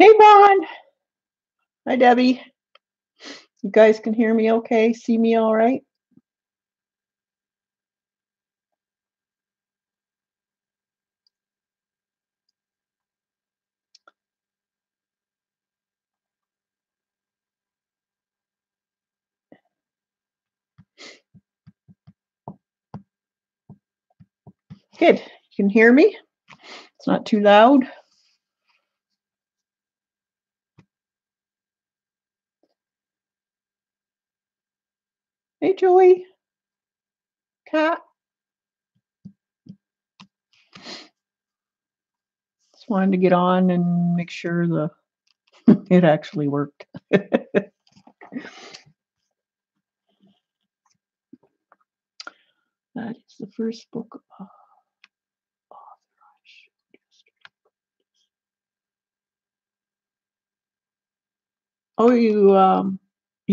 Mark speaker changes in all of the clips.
Speaker 1: Hey, Vaughn. Hi, Debbie. You guys can hear me okay? See me all right? Good. You can hear me? It's not too loud. Hey, Joey. Cat. Just wanted to get on and make sure it actually worked. That is the first book. Oh, you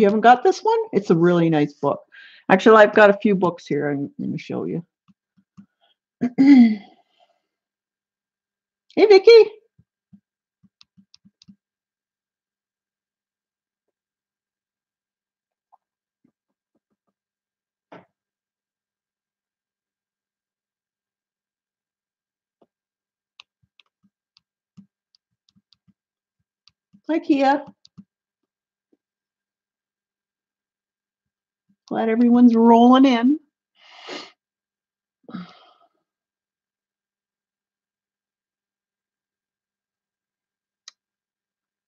Speaker 1: haven't got this one? It's a really nice book. Actually, I've got a few books here. I'm going to show you. Hey, Vicky. Hi, Kia. Glad everyone's rolling in.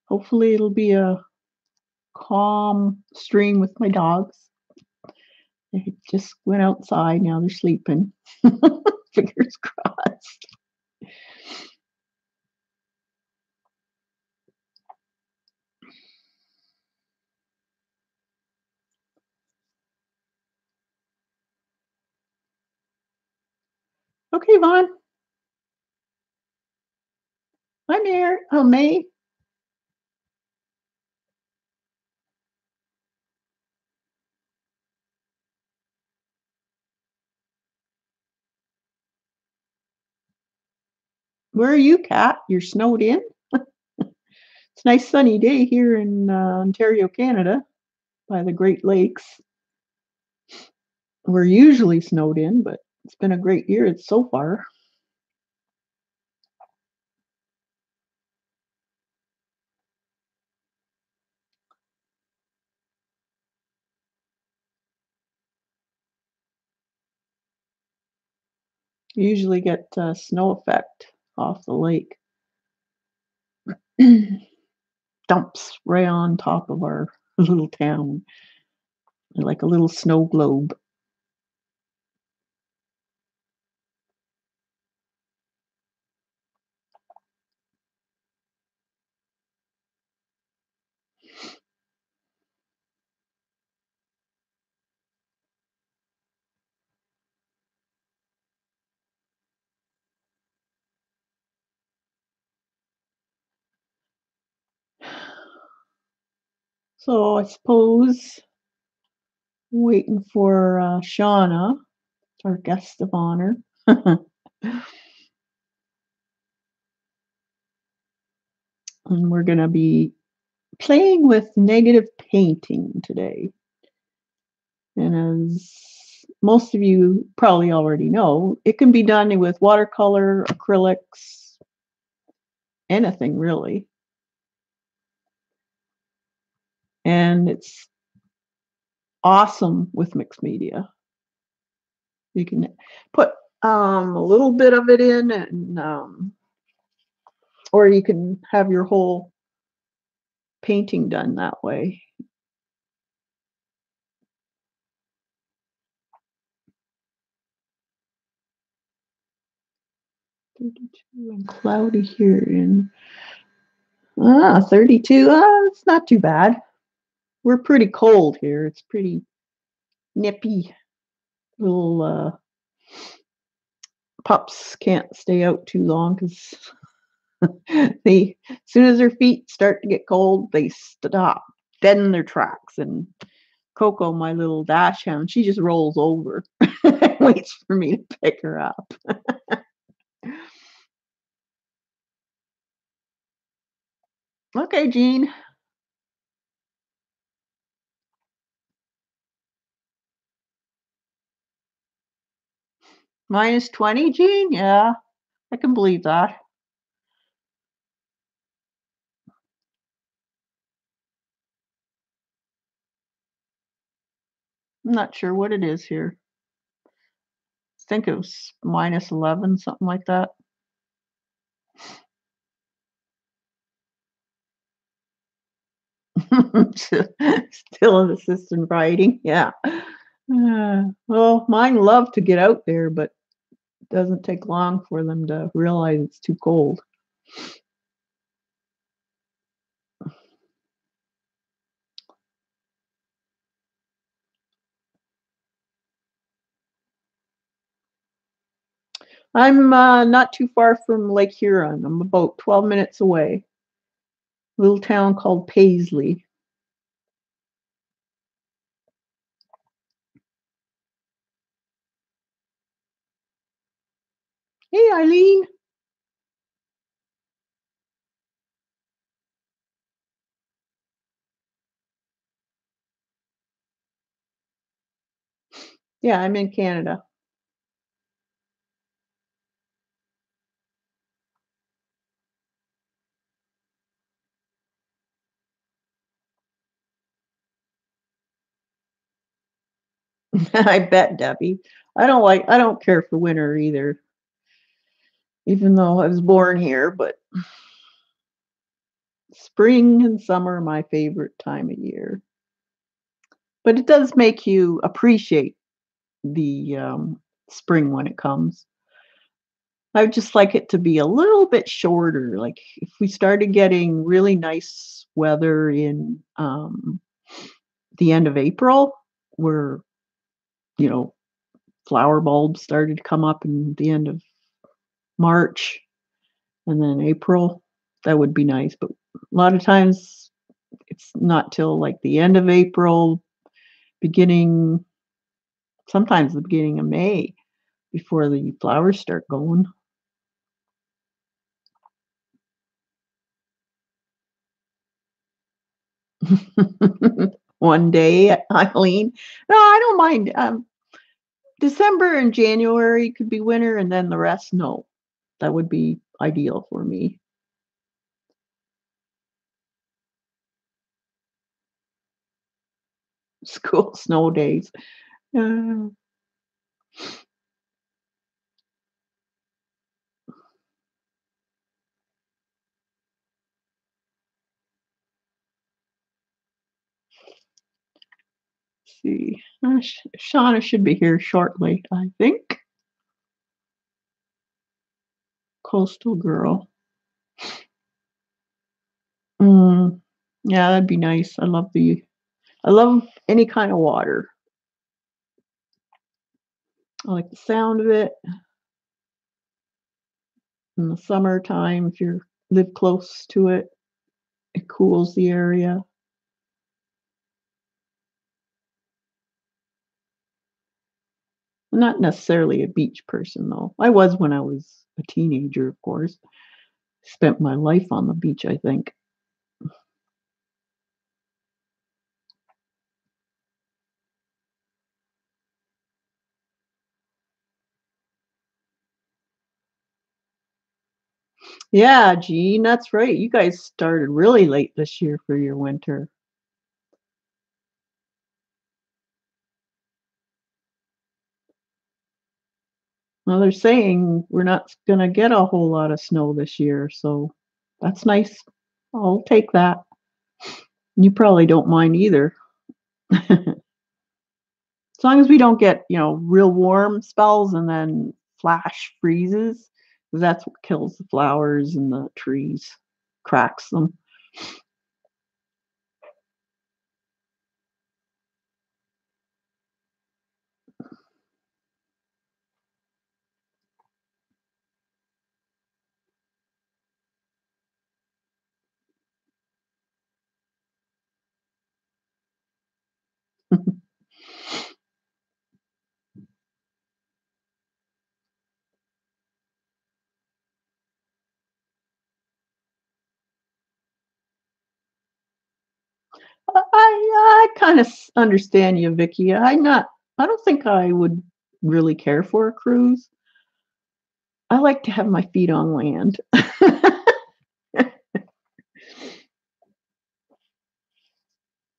Speaker 1: Hopefully, it'll be a calm stream with my dogs. They just went outside. Now they're sleeping. Fingers crossed. Okay, Vaughn. Hi, Mayor. Oh, May. Where are you, Kat? You're snowed in? It's a nice sunny day here in Ontario, Canada, by the Great Lakes. We're usually snowed in, but it's been a great year so far. You usually get snow effect off the lake. Dumps right on top of our little town, like a little snow globe. So I suppose waiting for Shauna, our guest of honor. And we're going to be playing with negative painting today. And as most of you probably already know, it can be done with watercolor, acrylics, anything really. And it's awesome with mixed media. You can put a little bit of it in, and or you can have your whole painting done that way. And cloudy here in 32. It's not too bad. We're pretty cold here. It's pretty nippy. Little pups can't stay out too long because they, as soon as their feet start to get cold, they stop dead in their tracks. And Coco, my little dachshund, she just rolls over and waits for me to pick her up. Okay, Jean. -20, Jean? Yeah, I can believe that. I'm not sure what it is here. I think it was -11, something like that. Still an assistant writing, yeah. Well, mine love to get out there, but it doesn't take long for them to realize it's too cold. I'm, not too far from Lake Huron. I'm about 12 minutes away. Little town called Paisley. Hey, Eileen. Yeah, I'm in Canada. I bet, Debbie. I don't care for winter either, even though I was born here, but spring and summer are my favorite time of year. But it does make you appreciate the spring when it comes. I would just like it to be a little bit shorter. Like if we started getting really nice weather in the end of April, where, you know, flower bulbs started to come up in the end of March and then April, that would be nice. But a lot of times it's not till like the end of April, beginning, sometimes the beginning of May before the flowers start going. One day, Eileen. No, I don't mind. December and January could be winter, and then the rest, no. That would be ideal for me. School snow days. Uh, see. Shauna should be here shortly, I think. Coastal girl. Mm, yeah, that'd be nice. I love any kind of water. I like the sound of it in the summertime. If you live close to it, it cools the area. I'm not necessarily a beach person, though. I was when I was a teenager, of course. Spent my life on the beach, I think. Yeah, Gene, that's right. You guys started really late this year for your winter. Well, they're saying we're not going to get a whole lot of snow this year, so that's nice. I'll take that. You probably don't mind either. As long as we don't get, real warm spells and then flash freezes, 'cause that's what kills the flowers and the trees, cracks them. I kind of understand you, Vicky. I don't think I would really care for a cruise. I like to have my feet on land.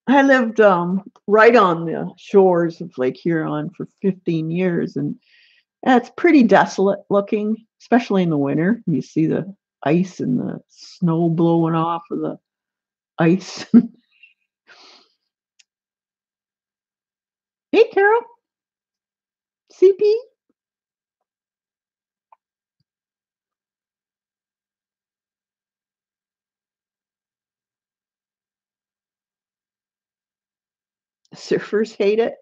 Speaker 1: I lived right on the shores of Lake Huron for 15 years, and it's pretty desolate looking, especially in the winter. You see the ice and the snow blowing off of the ice. Hey, Carol, CP, surfers hate it.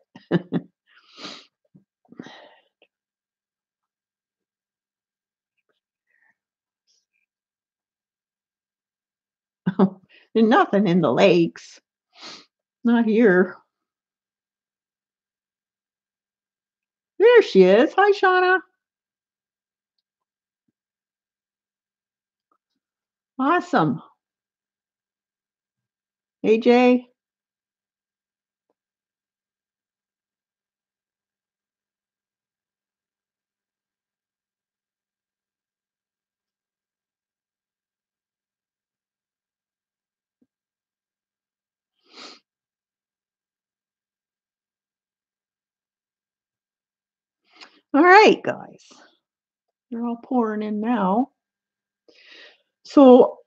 Speaker 1: There's nothing in the lakes. Not here. There she is. Hi, Shauna. Awesome. AJ. All right, guys. They're all pouring in now. So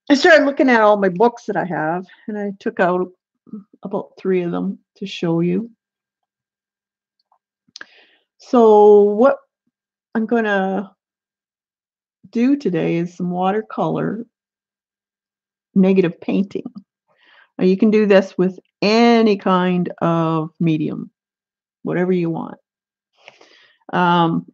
Speaker 1: I started looking at all my books that I have, and I took out about 3 of them to show you. So what I'm going to do today is some watercolor negative painting. Now you can do this with any kind of medium, whatever you want. Um,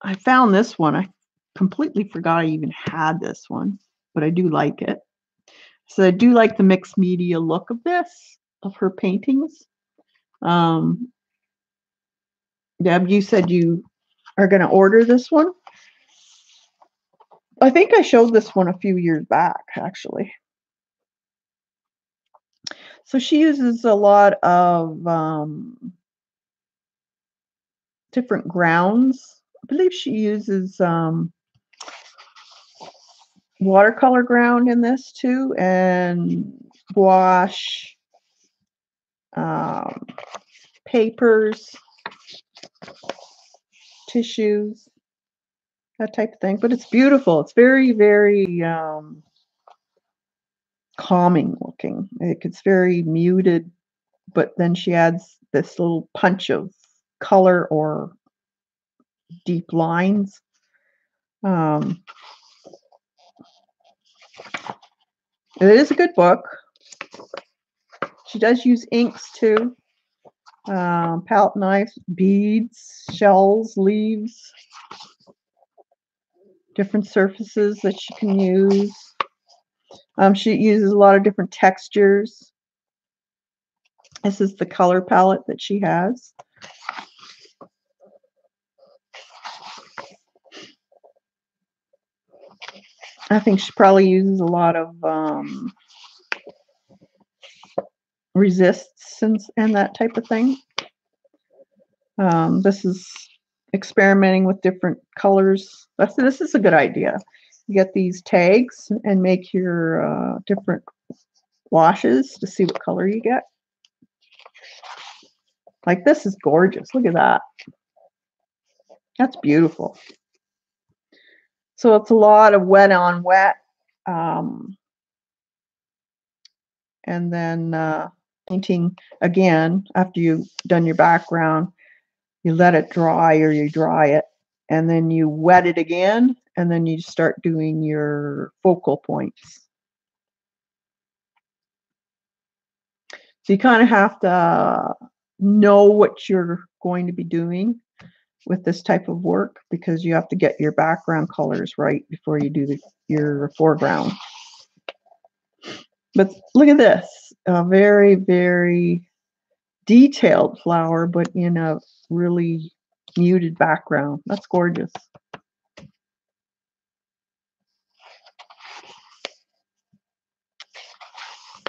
Speaker 1: I found this one. I completely forgot I even had this one, but I do like it. So I do like the mixed media look of this, of her paintings. Um, Deb, you said you are going to order this one. I think I showed this one a few years back, actually. So she uses a lot of different grounds. I believe she uses watercolor ground in this too, and gouache, um, papers, tissues, that type of thing. But it's beautiful. It's very, very calming looking. It's very muted, but then she adds this little punch of color or deep lines. Um, it is a good book. She does use inks too. Palette knives, beads, shells, leaves, different surfaces that she can use. She uses a lot of different textures. This is the color palette that she has. I think she probably uses a lot of resists and that type of thing. This is experimenting with different colors. This is a good idea. You get these tags and make your different washes to see what color you get. Like this is gorgeous. Look at that. That's beautiful. So it's a lot of wet on wet. And then painting again after you've done your background. You let it dry or you dry it. And then you wet it again. And then you start doing your focal points. So you kind of have to know what you're going to be doing with this type of work because you have to get your background colors right before you do your foreground. But look at this, a very, very detailed flower, but in a really muted background. That's gorgeous.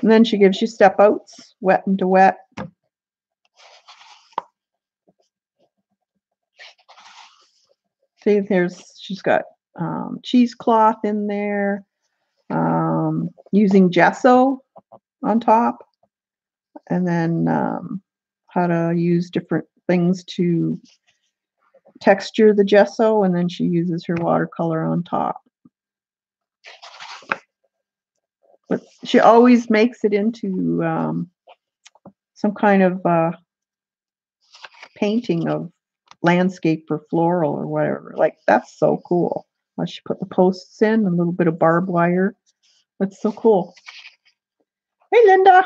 Speaker 1: And then she gives you step outs, wet into wet. See, she's got cheesecloth in there, using gesso on top, and then how to use different things to texture the gesso, and then she uses her watercolor on top. But she always makes it into some kind of painting of landscape or floral or whatever. Like, that's so cool. She put the posts in, a little bit of barbed wire. That's so cool. Hey, Linda.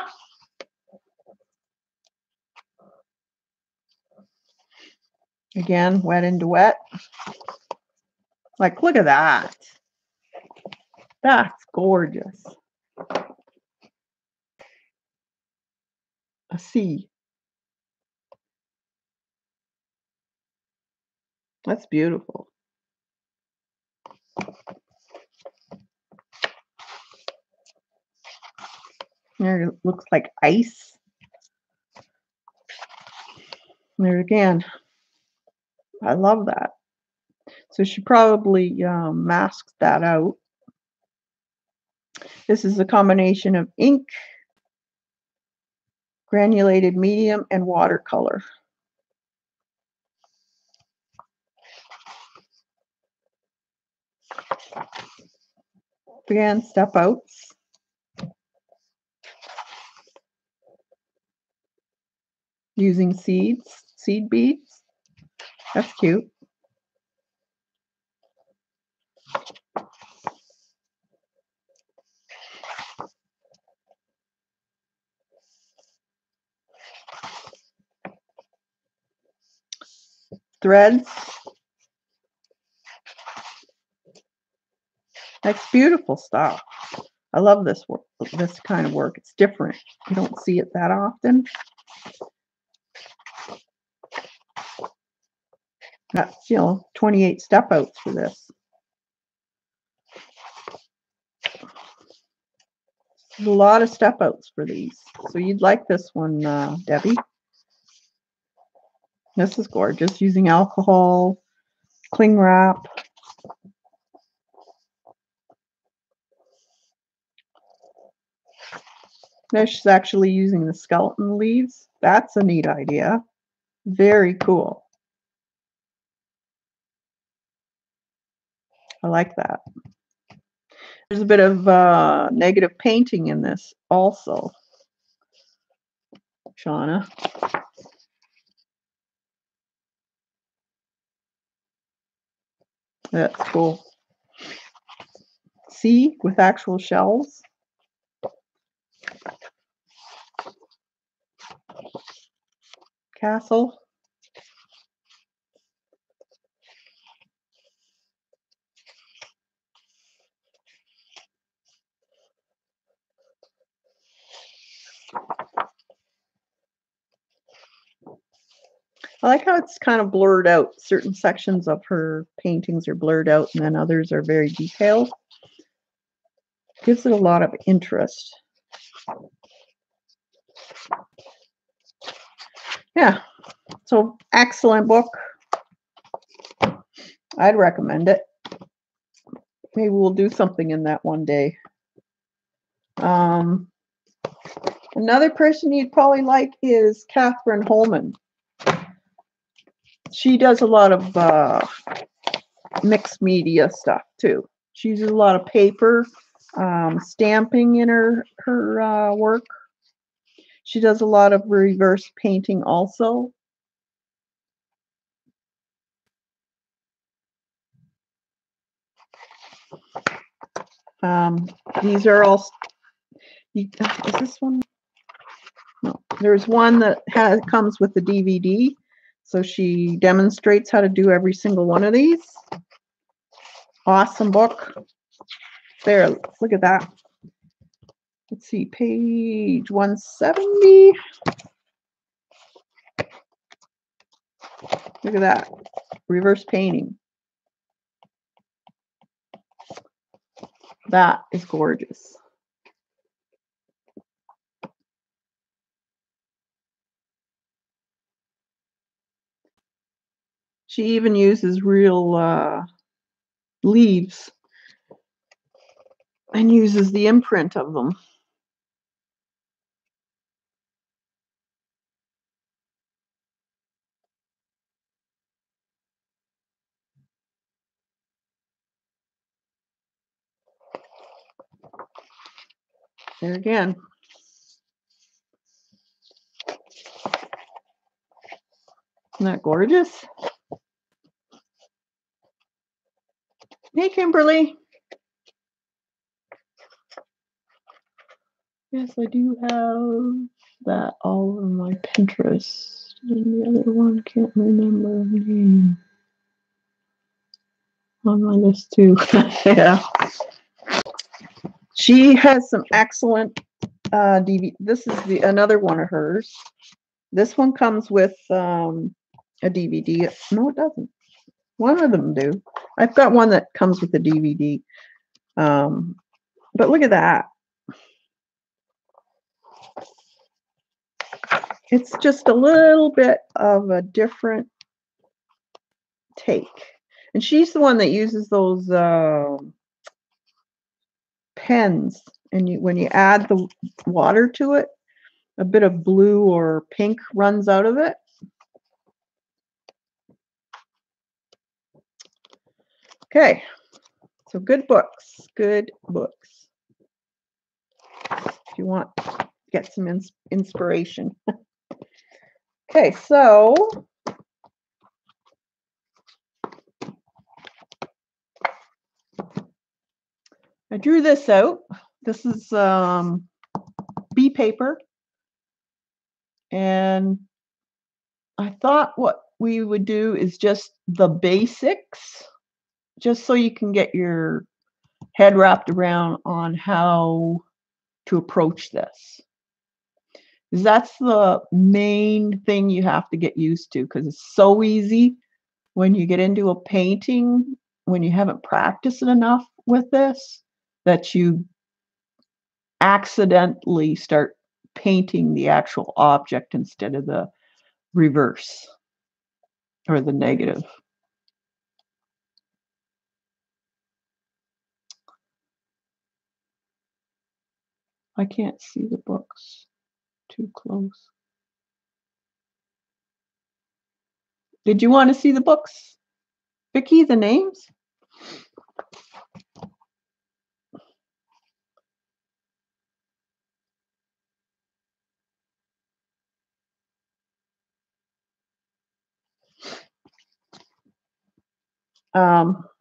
Speaker 1: Again, wet into wet. Like, look at that. That's gorgeous. A sea. That's beautiful. There it looks like ice. There again. I love that. So she probably masked that out. This is a combination of ink, granulated medium, and watercolor. Again, step outs. Using seed beads. That's cute. Threads. That's beautiful stuff. I love this work, this kind of work. It's different. You don't see it that often. That's, 28 step outs for this. There's a lot of step outs for these. So you'd like this one, Debbie. This is gorgeous. Using alcohol, cling wrap. Now she's actually using the skeleton leaves. That's a neat idea. Very cool. I like that. There's a bit of negative painting in this also, Shauna. That's cool. Sea with actual shells. Castle. I like how it's kind of blurred out. Certain sections of her paintings are blurred out, and then others are very detailed. Gives it a lot of interest. Yeah, so excellent book. I'd recommend it. Maybe we'll do something in that one day. Another person you'd probably like is Catherine Holman. She does a lot of mixed media stuff too. She uses a lot of paper, stamping in her work. She does a lot of reverse painting also. These are all. Is this one? No. There's one that comes with the DVD. So she demonstrates how to do every single one of these. Awesome book. There, look at that. Let's see, page 170. Look at that. Reverse painting. That is gorgeous. She even uses real leaves and uses the imprint of them. There again. Isn't that gorgeous? Hey, Kimberly. Yes, I do have that all over my Pinterest. And the other one, can't remember her name. On my list too. Yeah. She has some excellent DVD. This is another one of hers. This one comes with a DVD. No, it doesn't. One of them do. I've got one that comes with a DVD. But look at that. It's just a little bit of a different take. And she's the one that uses those pens. And when you add the water to it, a bit of blue or pink runs out of it. Okay, so good books, good books. If you want, get some inspiration. Okay, so I drew this out. This is bee paper. And I thought what we would do is just the basics, just so you can get your head wrapped around on how to approach this. Because that's the main thing you have to get used to, because it's so easy when you get into a painting, when you haven't practiced enough with this, that you accidentally start painting the actual object instead of the reverse or the negative. I can't see the books too close. Did you want to see the books, Vicki, the names?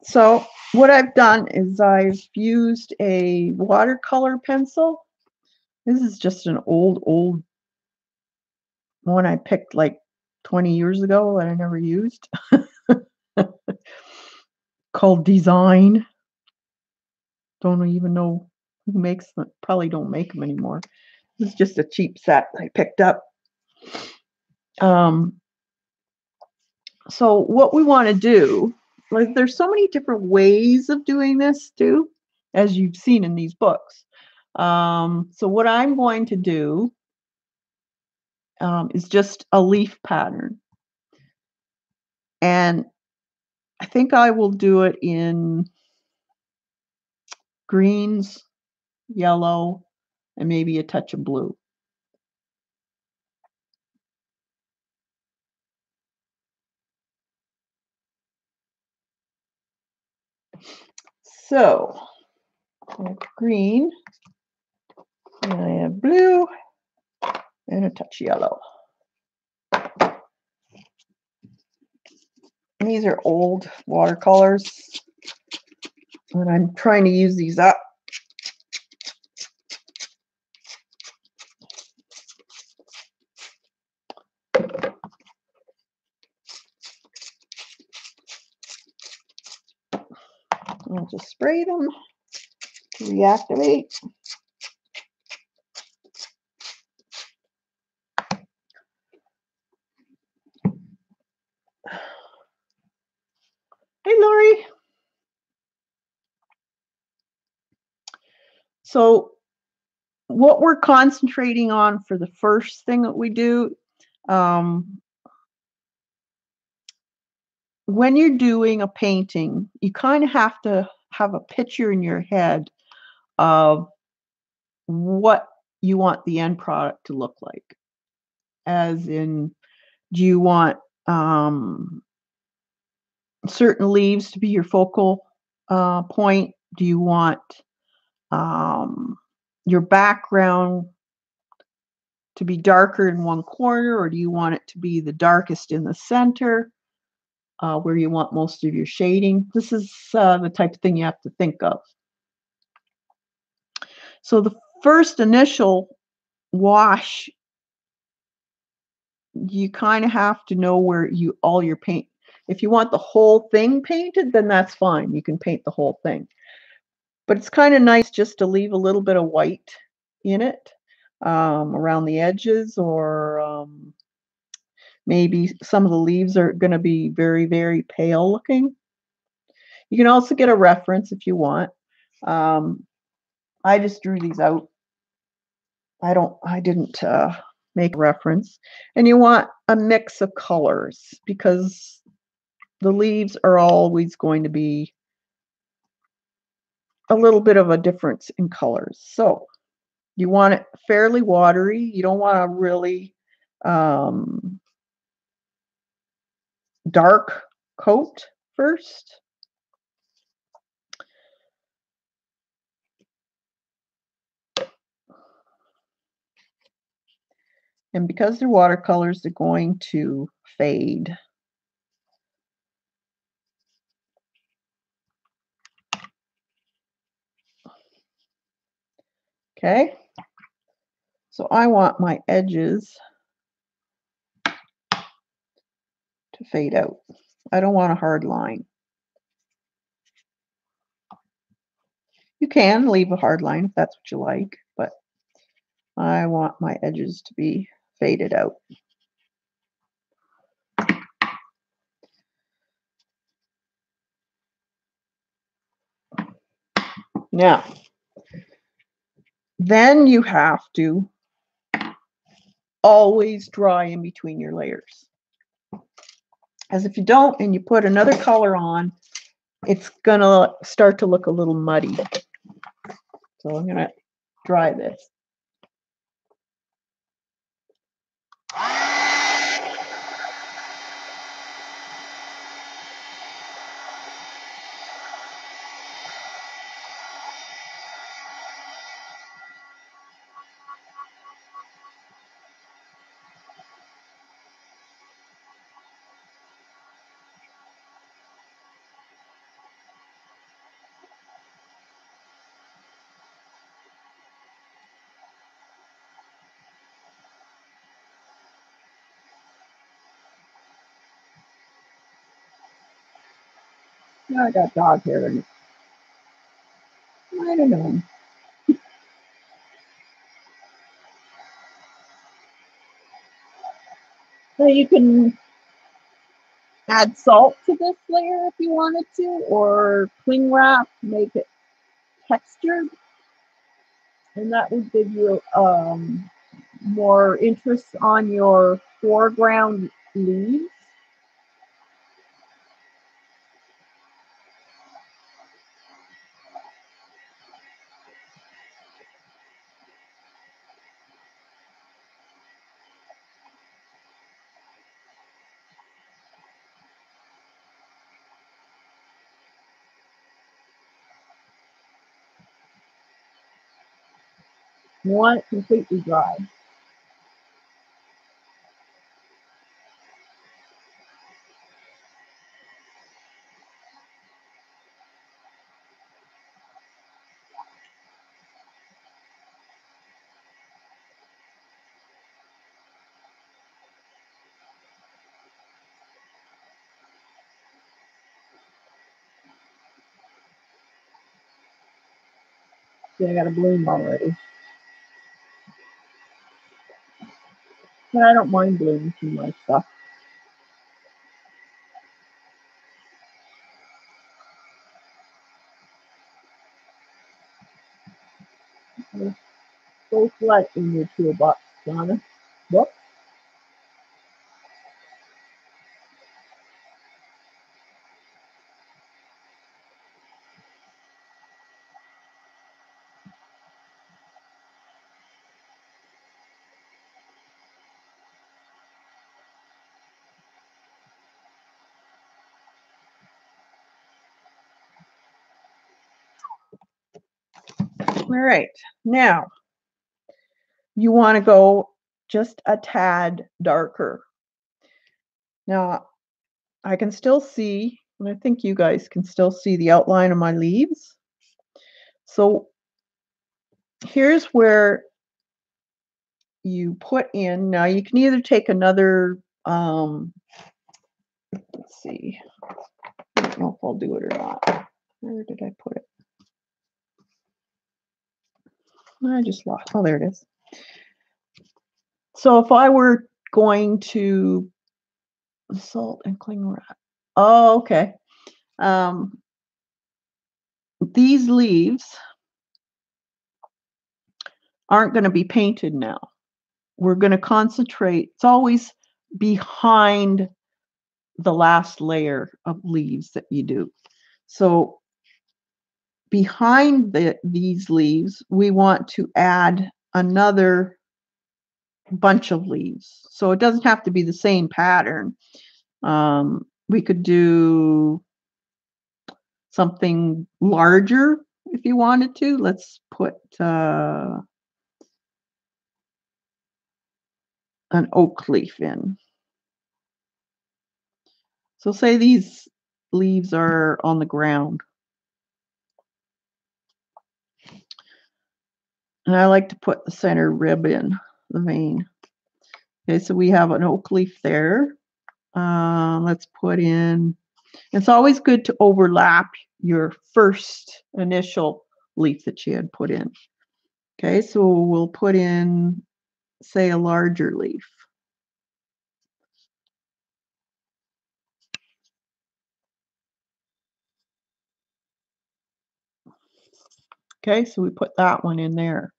Speaker 1: So what I've done is I've used a watercolor pencil. This is just an old one I picked like 20 years ago that I never used. Called Design. Don't even know who makes them. Probably don't make them anymore. This is just a cheap set I picked up. So what we want to do, like, there's so many different ways of doing this too, as you've seen in these books. So what I'm going to do is just a leaf pattern. And I think I will do it in greens, yellow, and maybe a touch of blue. So I have green, and I have blue, and a touch of yellow. And these are old watercolors, and I'm trying to use these up. I'll just spray them to reactivate. Hey, Lori. So what we're concentrating on for the first thing that we do, when you're doing a painting, you kind of have to have a picture in your head of what you want the end product to look like. As in, do you want certain leaves to be your focal point? Do you want um, your background to be darker in one corner, or do you want it to be the darkest in the center, where you want most of your shading? This is the type of thing you have to think of. So the first initial wash, you kind of have to know where all your paint. If you want the whole thing painted, then that's fine. You can paint the whole thing. But it's kind of nice just to leave a little bit of white in it around the edges, or maybe some of the leaves are going to be very, very pale looking. You can also get a reference if you want. Um, I just drew these out. I didn't make a reference. And you want a mix of colors because the leaves are always going to be a little bit of a difference in colors. So you want it fairly watery. You don't want a really um, dark coat first. And because they're watercolors, they're going to fade. Okay. So I want my edges to fade out. I don't want a hard line. You can leave a hard line if that's what you like, but I want my edges to be faded out. Now, then you have to always dry in between your layers. As if you don't and you put another color on, it's gonna start to look a little muddy. So I'm gonna dry this. Now I got dog hair in it. I don't know. So you can add salt to this layer if you wanted to, or cling wrap, make it textured, and that would give you more interest on your foreground leaves. You want it completely dry. See, I got a bloom already. But I don't mind blooms in my stuff. Go light in your toolbox, Donna. Whoop. All right. Now, you want to go just a tad darker. Now, I can still see, and I think you guys can still see the outline of my leaves. So here's where you put in, now you can either take another, let's see, I don't know if I'll do it or not. Where did I put it? I just lost, oh, there it is. So if I were going to salt and cling wrap, oh, okay. These leaves aren't going to be painted now. We're going to concentrate, it's always behind the last layer of leaves that you do. So behind these leaves, we want to add another bunch of leaves. So it doesn't have to be the same pattern. We could do something larger if you wanted to. Let's put an oak leaf in. So say these leaves are on the ground. And I like to put the center rib in, the vein. Okay, so we have an oak leaf there. Let's put in, it's always good to overlap your first initial leaf that you had put in. Okay, so we'll put in, say, a larger leaf. Okay, so we put that one in there.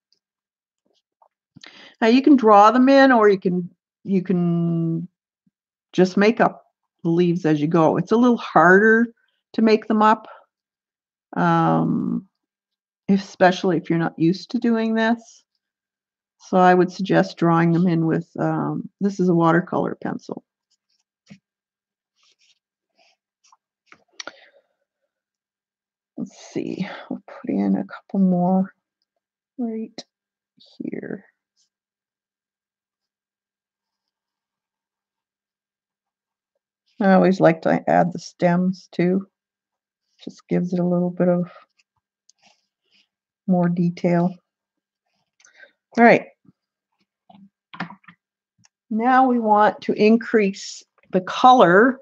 Speaker 1: Now you can draw them in, or you can just make up the leaves as you go. It's a little harder to make them up, especially if you're not used to doing this. So I would suggest drawing them in with, this is a watercolor pencil. Let's see, we'll put in a couple more right here. I always like to add the stems too. Just gives it a little bit of more detail. All right. Now we want to increase the color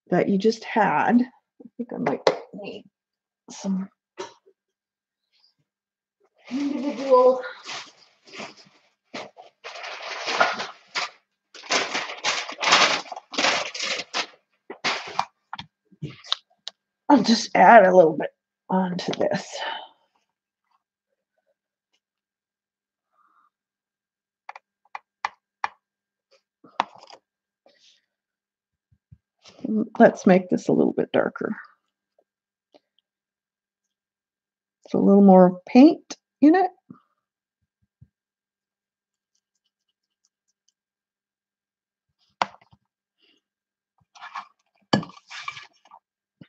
Speaker 1: that you just had. I think I might need some individual I'll just add a little bit onto this. Let's make this a little bit darker. So a little more paint in it.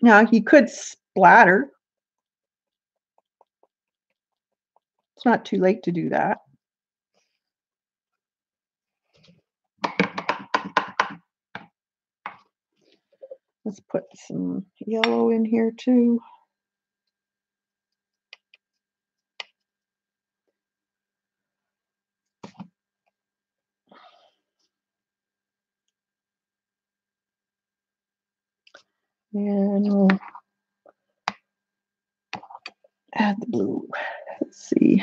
Speaker 1: Now you could splatter. It's not too late to do that. Let's put some yellow in here too. And we'll add the blue. Let's see.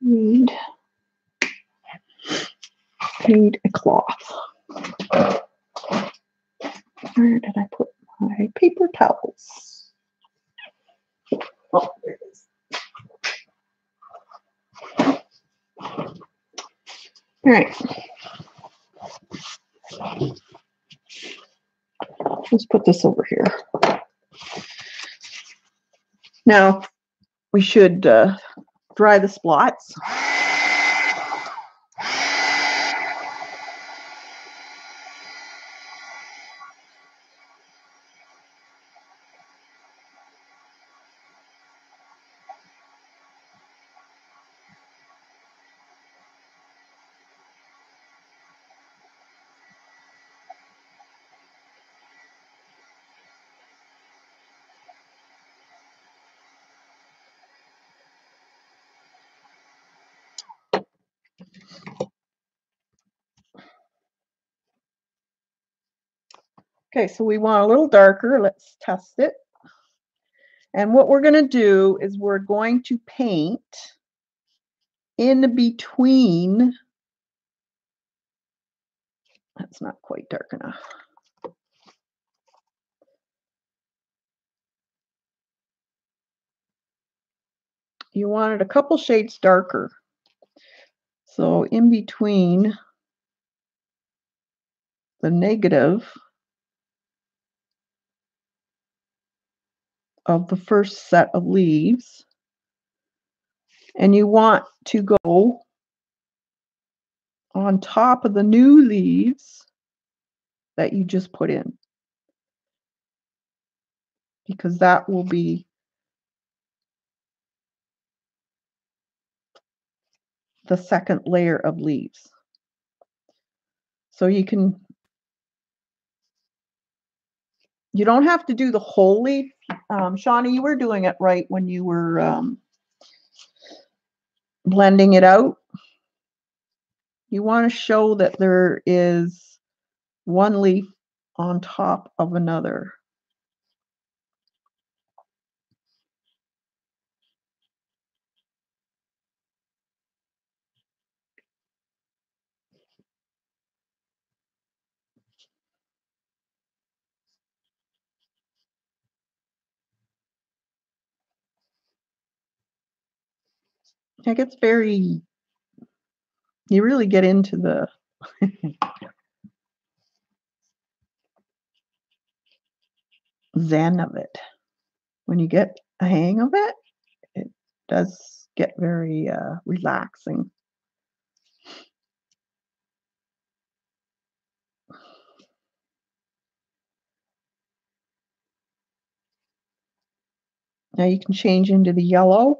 Speaker 1: Need a cloth. Where did I put my paper towels? Oh, there it is. All right. Let's put this over here. Now, we should dry the splots. Okay, so we want a little darker. Let's test it. And what we're going to do is we're going to paint in between. That's not quite dark enough. You want it a couple shades darker. So in between the negative of the first set of leaves, and you want to go on top of the new leaves that you just put in, because that will be the second layer of leaves. So you don't have to do the whole leaf. Shawnee, you were doing it right when you were blending it out. You want to show that there is one leaf on top of another. It gets very, you really get into the zen of it. When you get a hang of it, it does get very relaxing. Now you can change into the yellow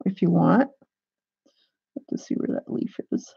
Speaker 1: if you want. Let's see where that leaf is.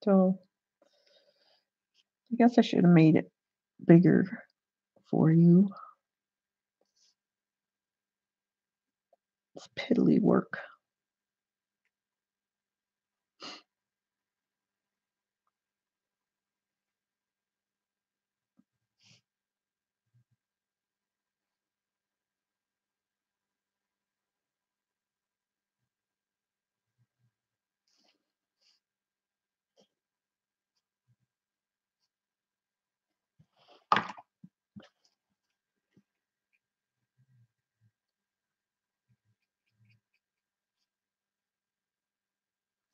Speaker 1: So I guess I should have made it bigger for you. It's piddly work.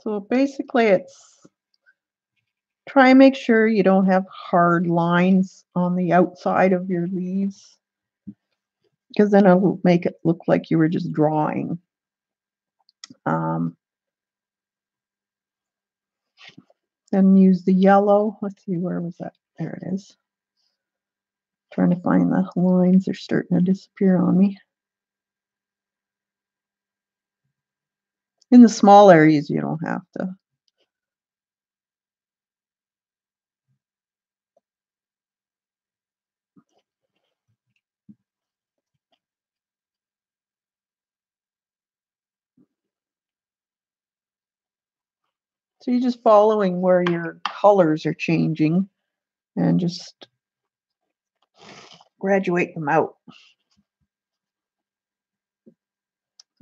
Speaker 1: So basically it's try and make sure you don't have hard lines on the outside of your leaves, because then it'll make it look like you were just drawing. Then use the yellow. Let's see, where was that? There it is. Trying to find the lines. They're starting to disappear on me. In the small areas, you don't have to. So you're just following where your colors are changing and just graduate them out.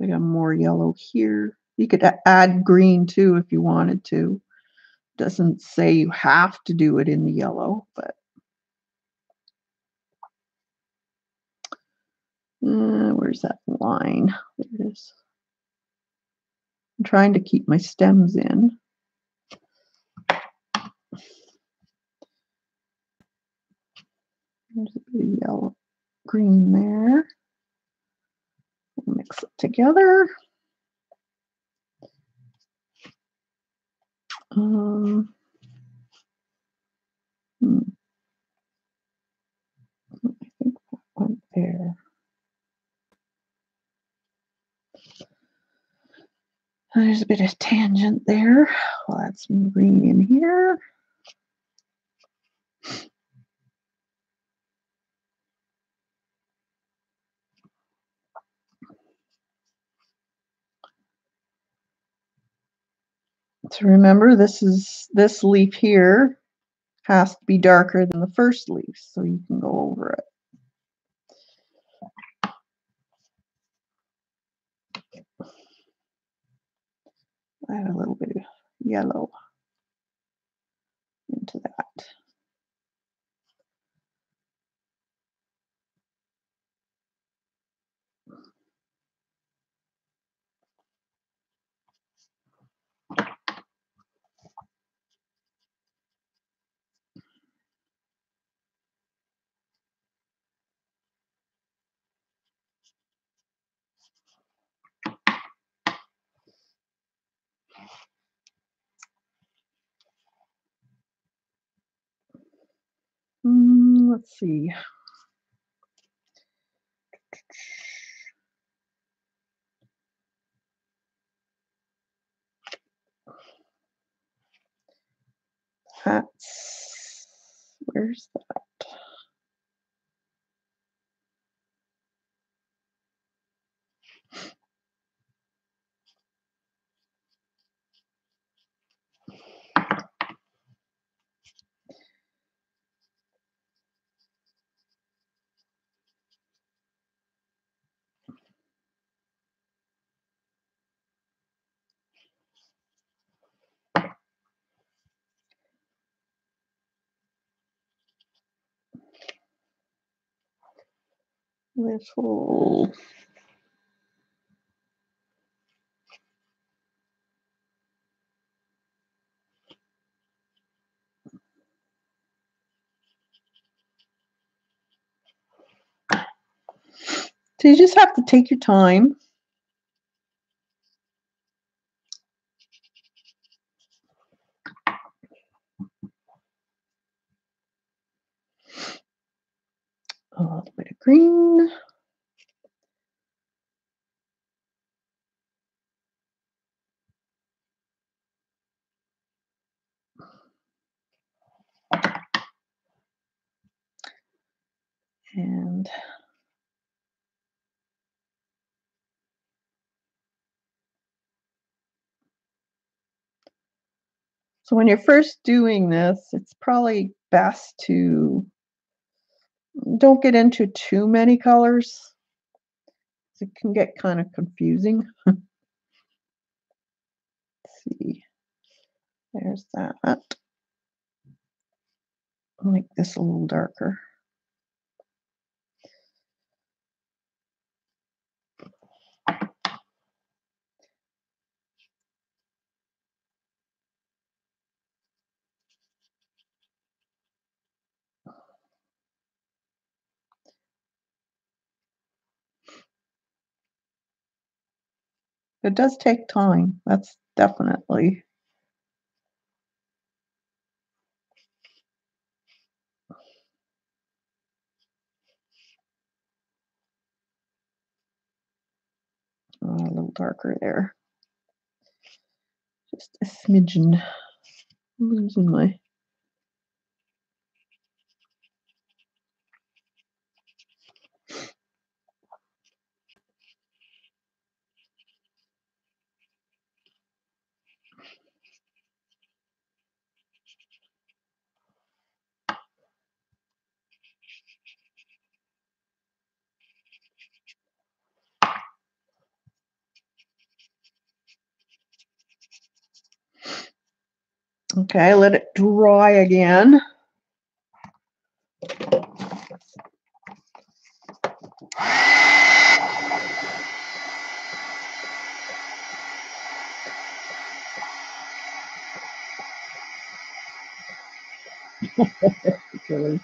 Speaker 1: I got more yellow here. You could add green too if you wanted to. Doesn't say you have to do it in the yellow, but where's that line? There it is. I'm trying to keep my stems in. There's a bit of yellow, green there. I'll mix it together. I think that went there. There's a bit of tangent there. We'll add some green in here. So remember, this leaf here has to be darker than the first leaf, so you can go over it. Add a little bit of yellow into that. Let's see. Where's that? Little. So you just have to take your time. A little bit of green. And so when you're first doing this, it's probably best to don't get into too many colors. It can get kind of confusing. Let's see. There's that. I'll make this a little darker. It does take time. That's definitely. A little darker there. Just a smidgen. I'm losing my. Okay, let it dry again. Really.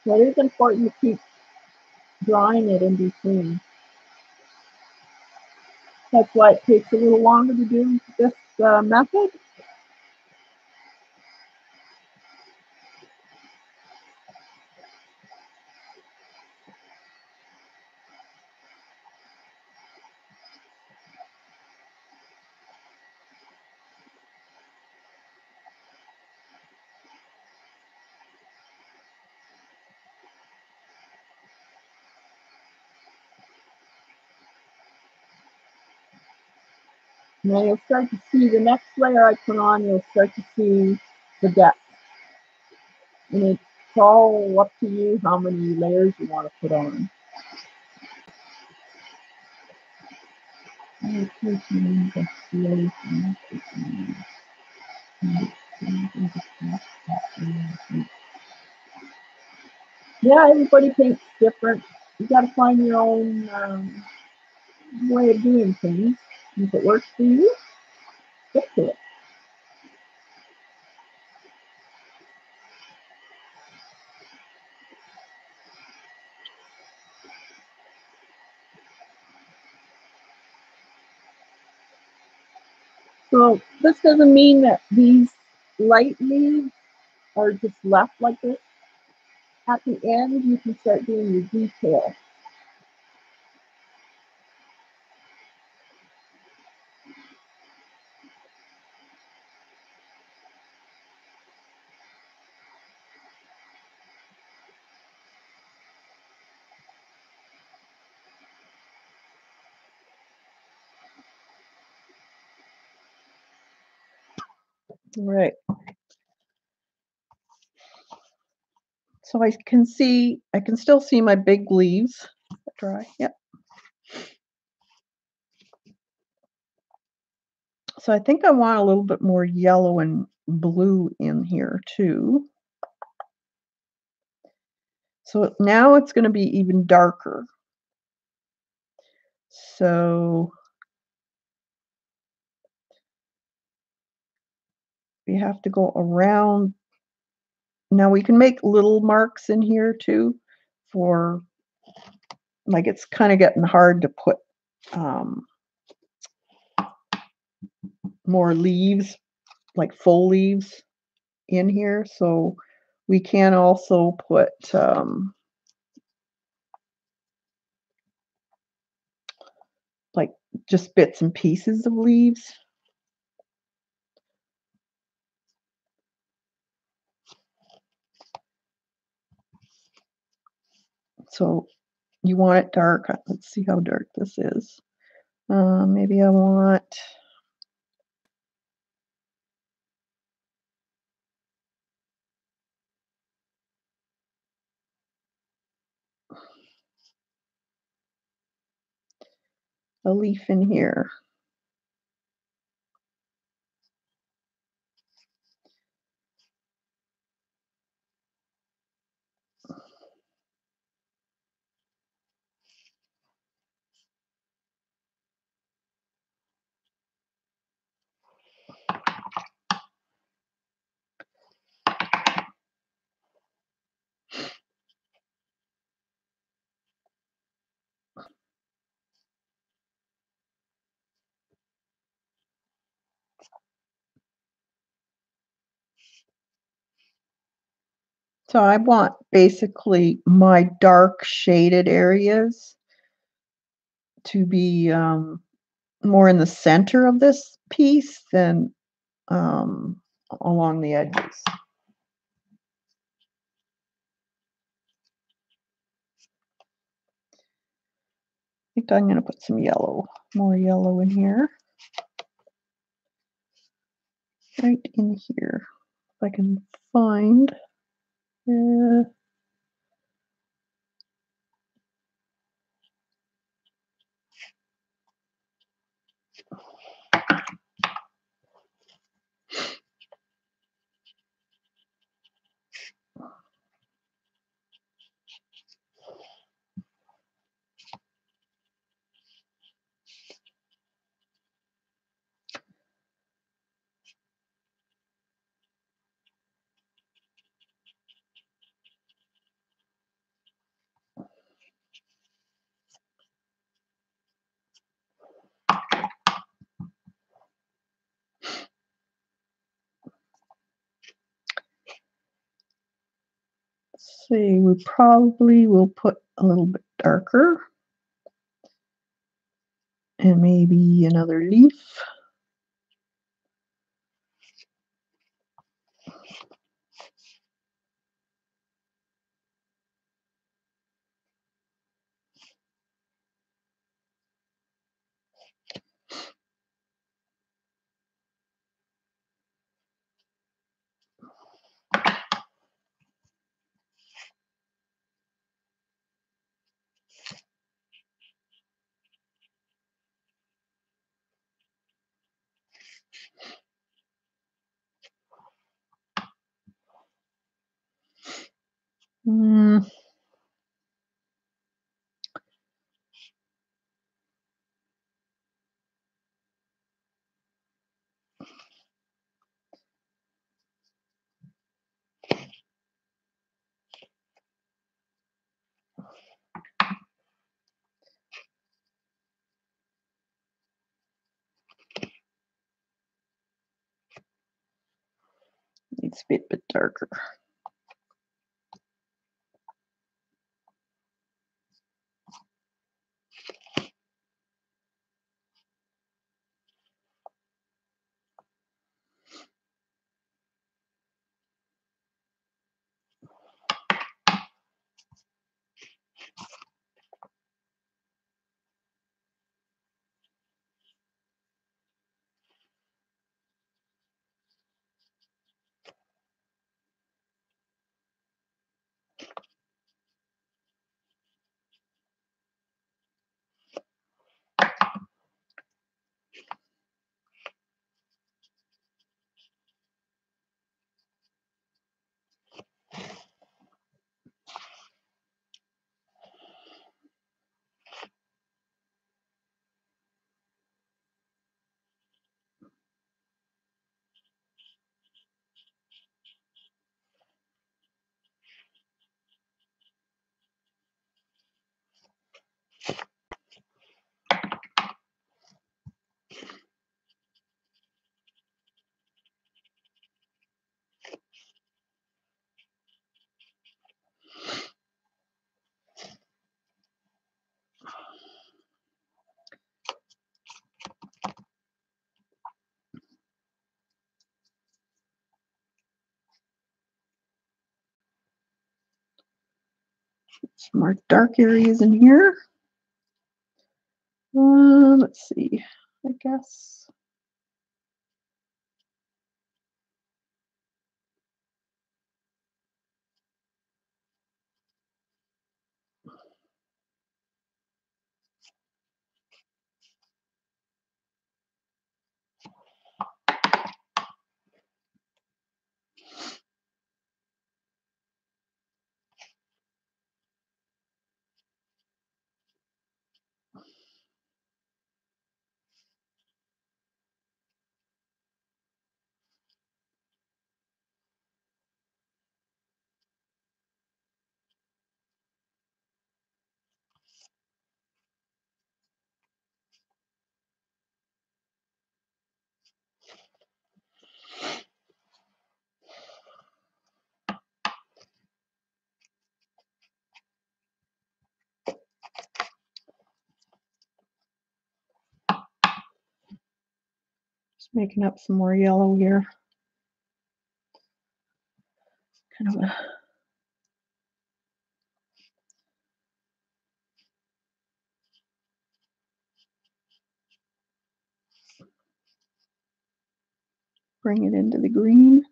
Speaker 1: So it is important to keep drying it in between. That's why it takes a little longer to do this method. And then you'll start to see the next layer I put on, you'll start to see the depth. And it's all up to you how many layers you want to put on. Yeah, everybody paints different. You got to find your own way of doing things. If it works for you, stick to it. So this doesn't mean that these light leaves are just left like this. At the end, you can start doing your detail. Right. So I can still see my big leaves. Dry. Yep. So I think I want a little bit more yellow and blue in here too. So now it's going to be even darker. So we have to go around. Now we can make little marks in here too for, like, it's kind of getting hard to put more leaves, like full leaves in here. So we can also put like just bits and pieces of leaves. So you want it dark. Let's see how dark this is. Maybe I want a leaf in here. So I want basically my dark shaded areas to be more in the center of this piece than along the edges. I think I'm going to put some yellow, more yellow in here. Right in here. If I can find. say we probably will put a little bit darker and maybe another leaf. Mm, needs to be a bit darker. Some more dark areas in here. Let's see. I guess just making up some more yellow here. Kind of a bring it into the green.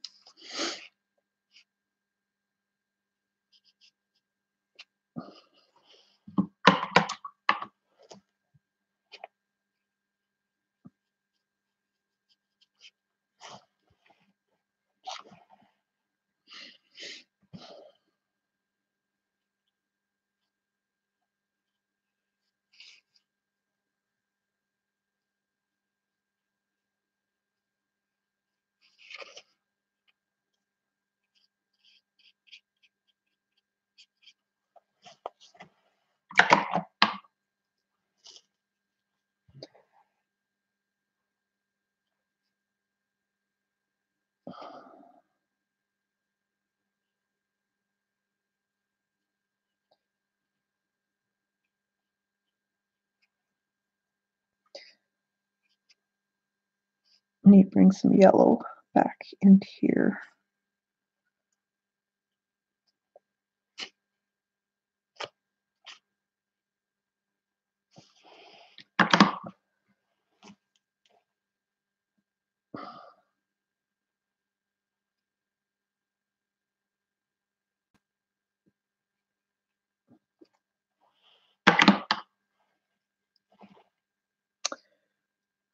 Speaker 1: I need to bring some yellow back into here.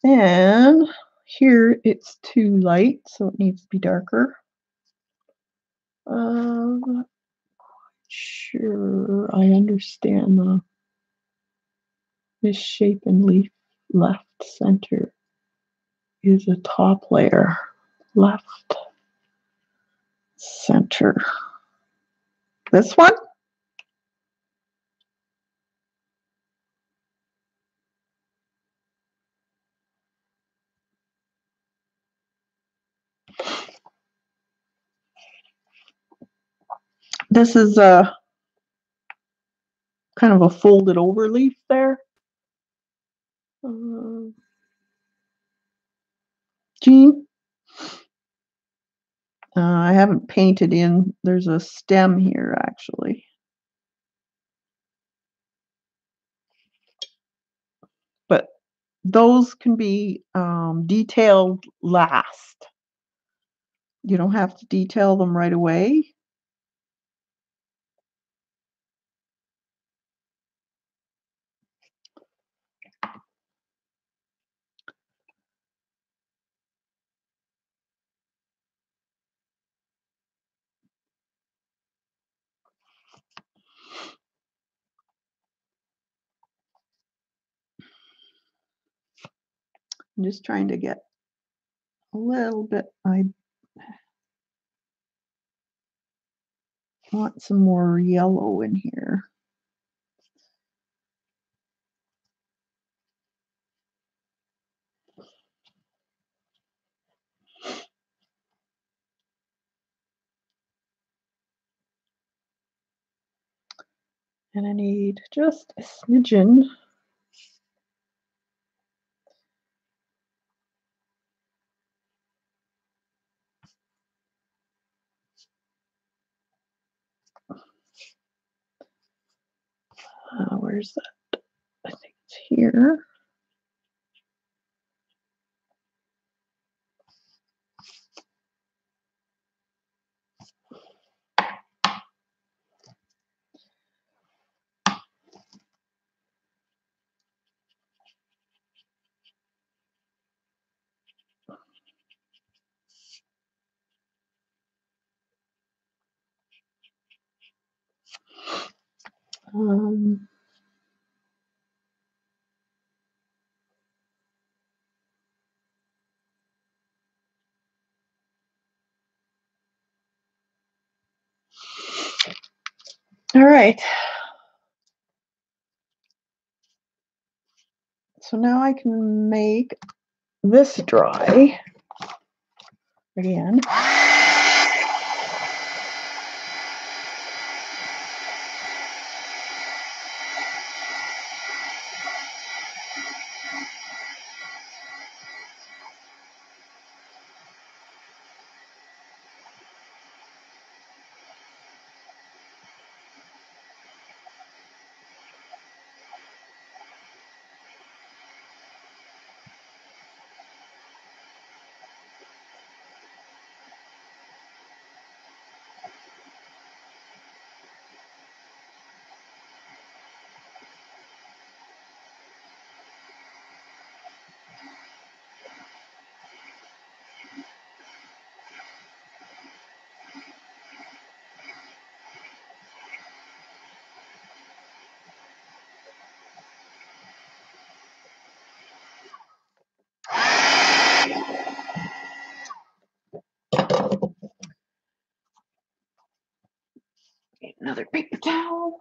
Speaker 1: And here it's too light, so it needs to be darker. Not sure I understand the misshapen leaf. Left center is a top layer. Left center. This one? This is a kind of a folded over leaf there. Jean? I haven't painted in. There's a stem here, actually. But those can be detailed last. You don't have to detail them right away. I'm just trying to get a little bit. I want some more yellow in here. And I need just a smidgen. Where's that? I think it's here. All right. So now I can make this dry again. Get another paper towel.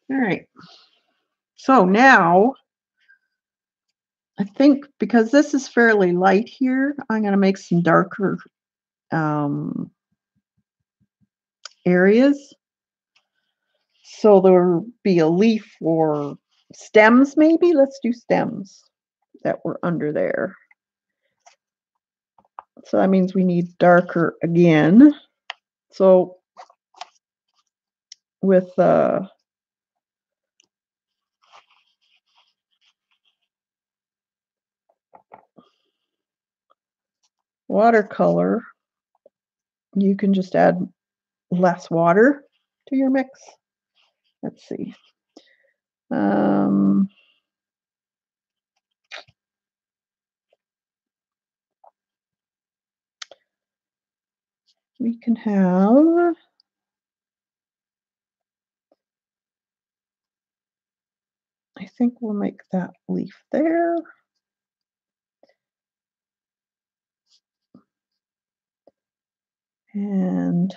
Speaker 1: All right. So now I think because this is fairly light here, I'm going to make some darker um, areas. So there'll be a leaf or stems, maybe. Let's do stems that were under there. So that means we need darker again. So with watercolor, you can just add less water to your mix. Let's see. We can have, I think we'll make that leaf there. And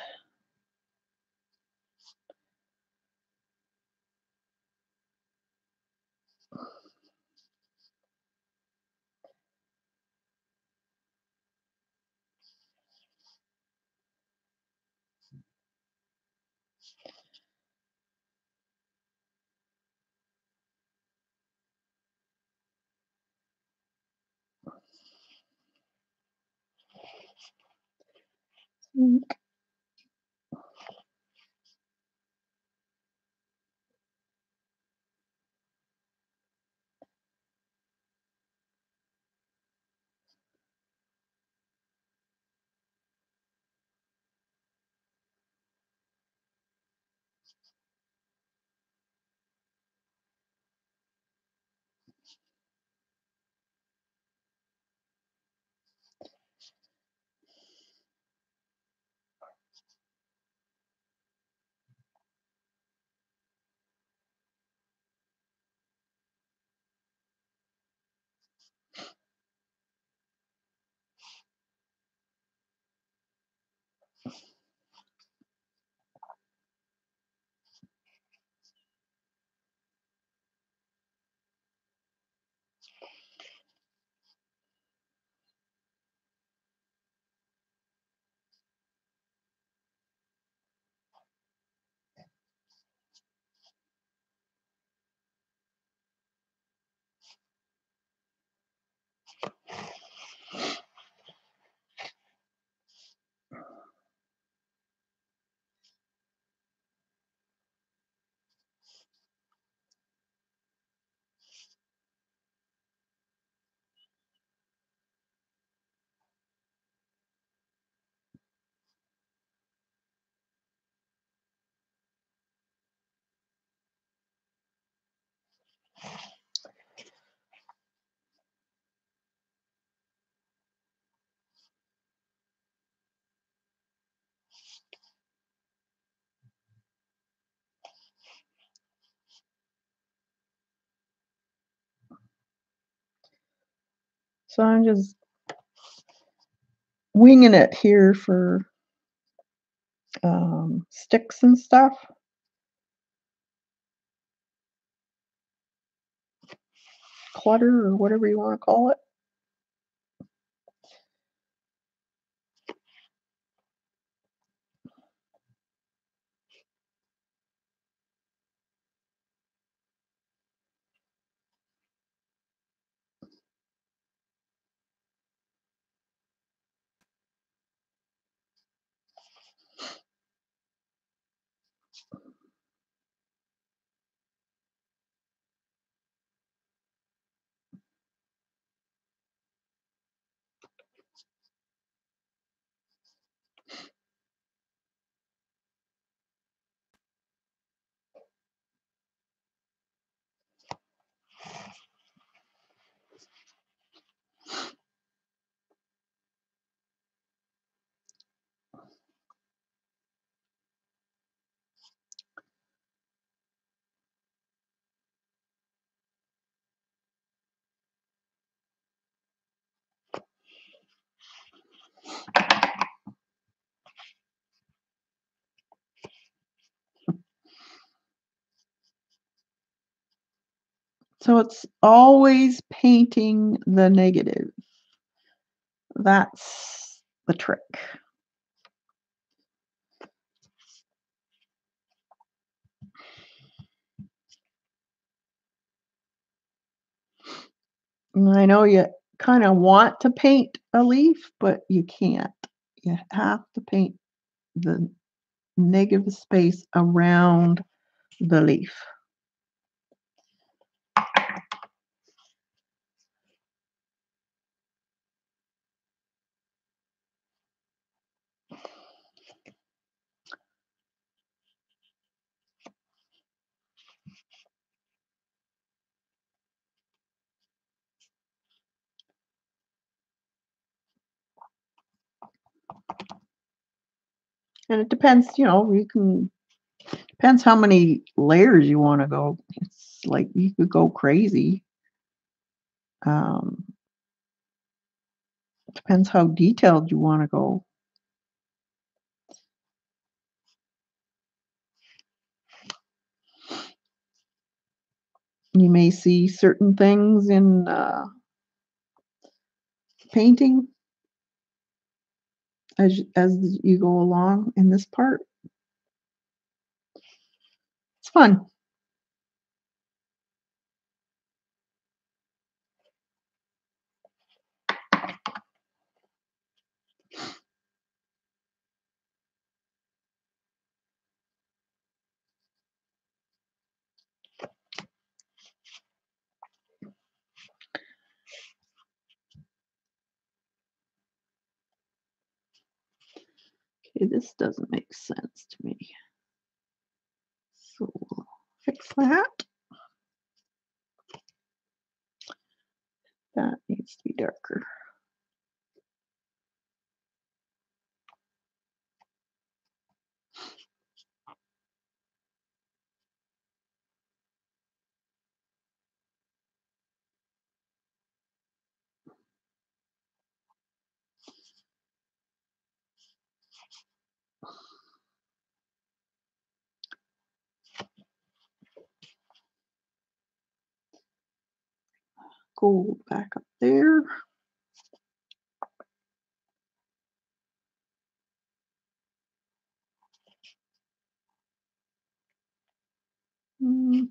Speaker 1: so I'm just winging it here for sticks and stuff. Clutter or whatever you want to call it. So it's always painting the negative. That's the trick. And I know you kind of want to paint a leaf, but you can't. You have to paint the negative space around the leaf. And it depends, you can depends how many layers you want to go. It's like you could go crazy. Um, depends how detailed you want to go. You may see certain things in painting as you go along in this part. It's fun. Okay, this doesn't make sense to me. So we'll fix that. That needs to be darker. Gold back up there. Mm.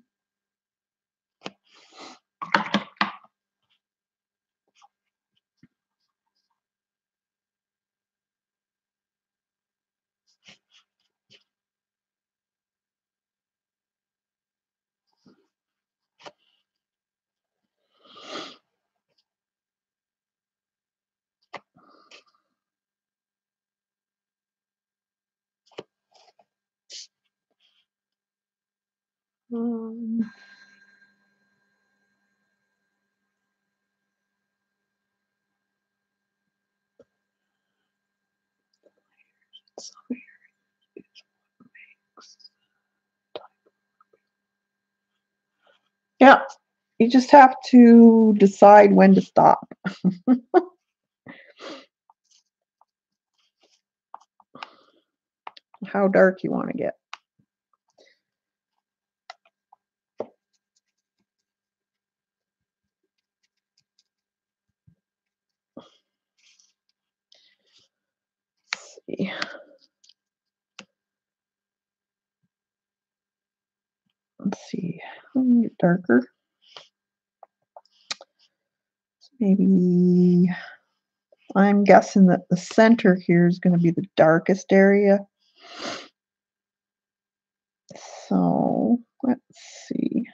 Speaker 1: Um, so yeah, you just have to decide when to stop, how dark you want to get. Let's see. Let's see. Get darker. Maybe I'm guessing that the center here is going to be the darkest area. So let's see.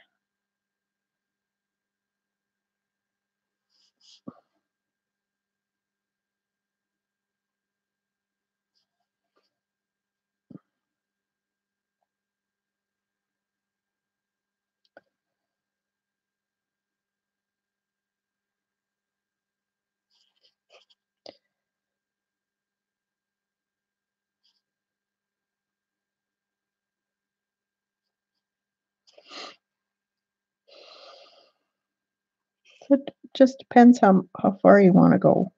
Speaker 1: So it just depends how far you want to go.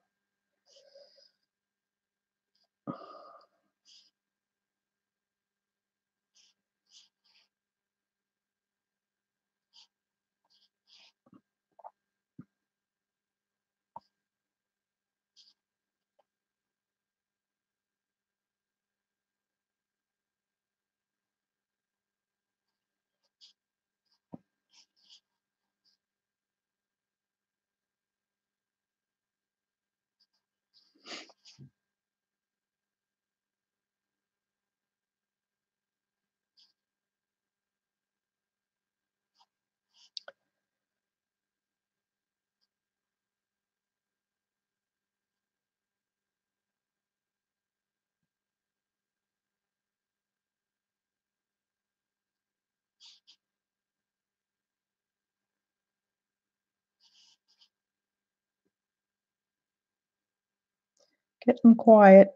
Speaker 1: Getting quiet.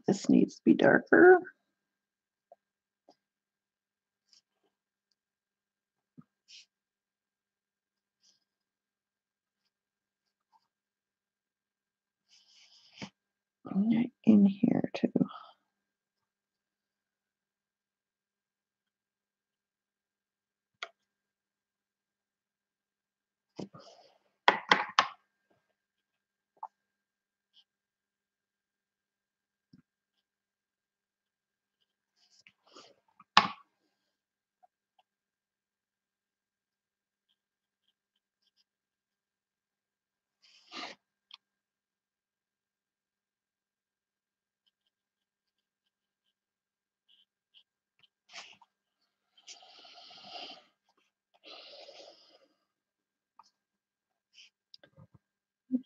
Speaker 1: This needs to be darker. Right in here too.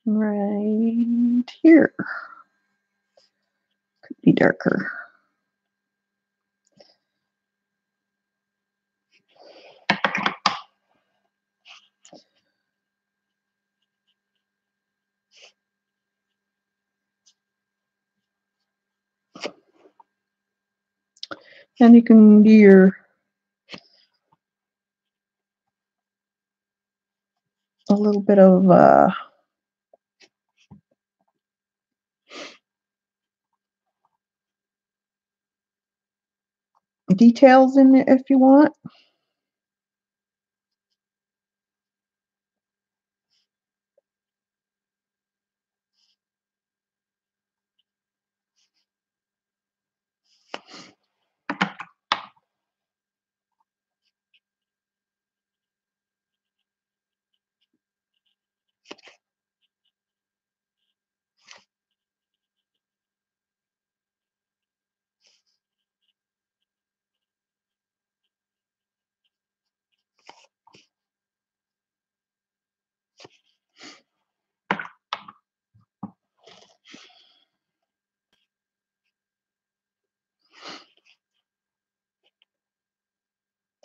Speaker 1: Right here. Could be darker. And you can do your a little bit of details in it if you want.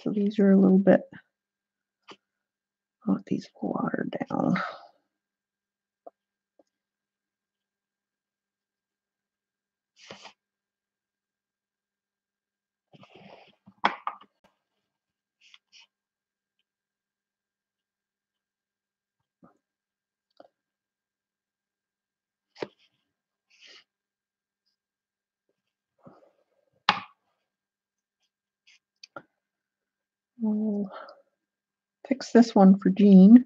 Speaker 1: So these are a little bit, I want these watered down. We'll fix this one for Jean.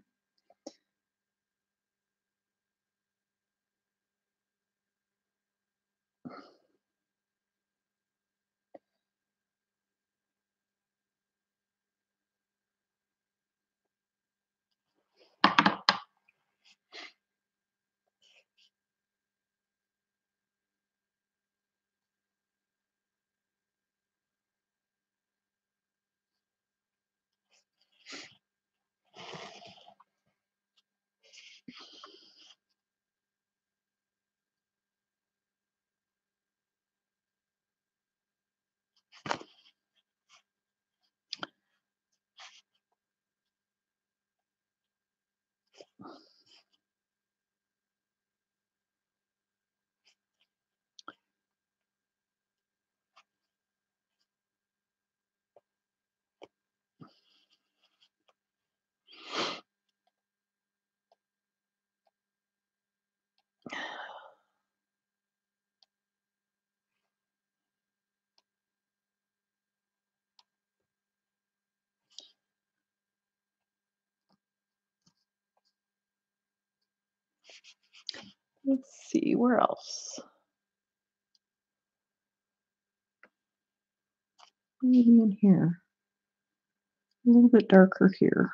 Speaker 1: Let's see, where else? Maybe in here. A little bit darker here.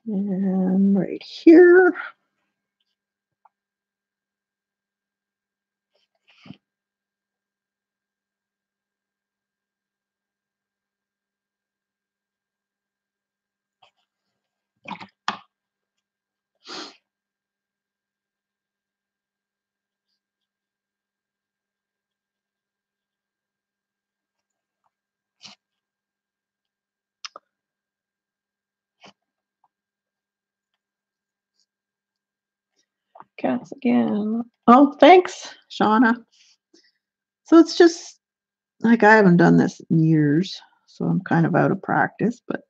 Speaker 1: And right here. Cats again. Oh, thanks, Shauna. So it's just like I haven't done this in years, so I'm kind of out of practice, but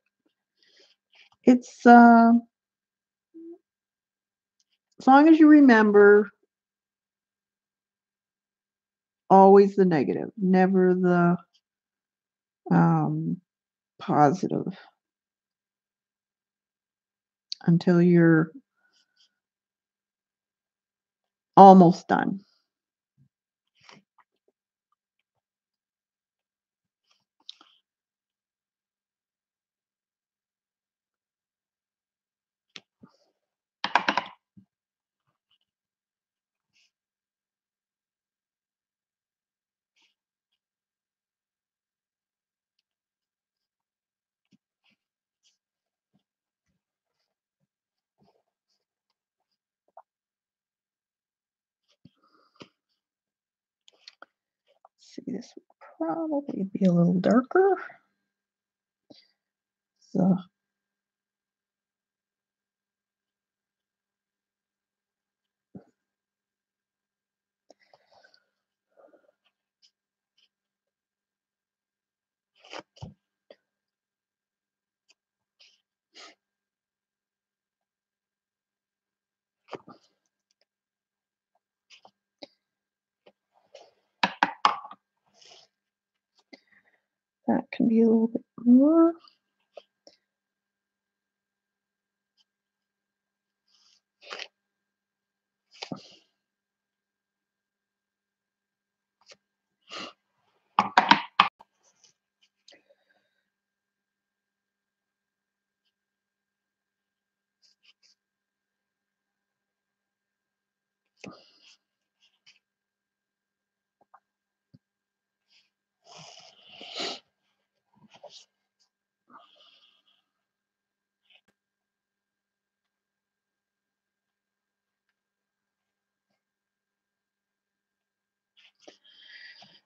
Speaker 1: it's as long as you remember always the negative, never the um, positive until you're almost done. See, this would probably be a little darker. So that can be a little bit more.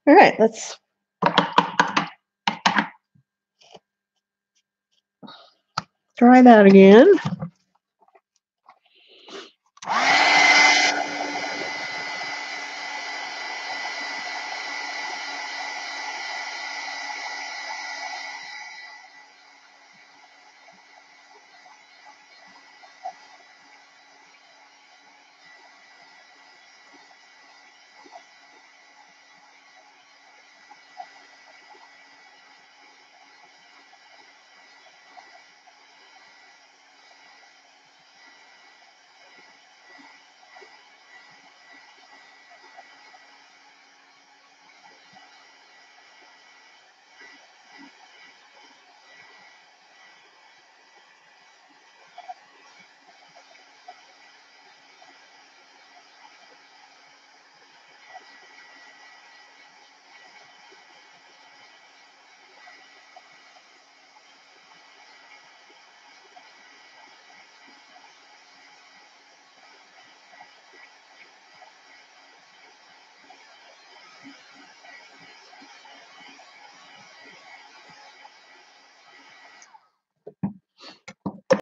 Speaker 1: All right, let's try that again.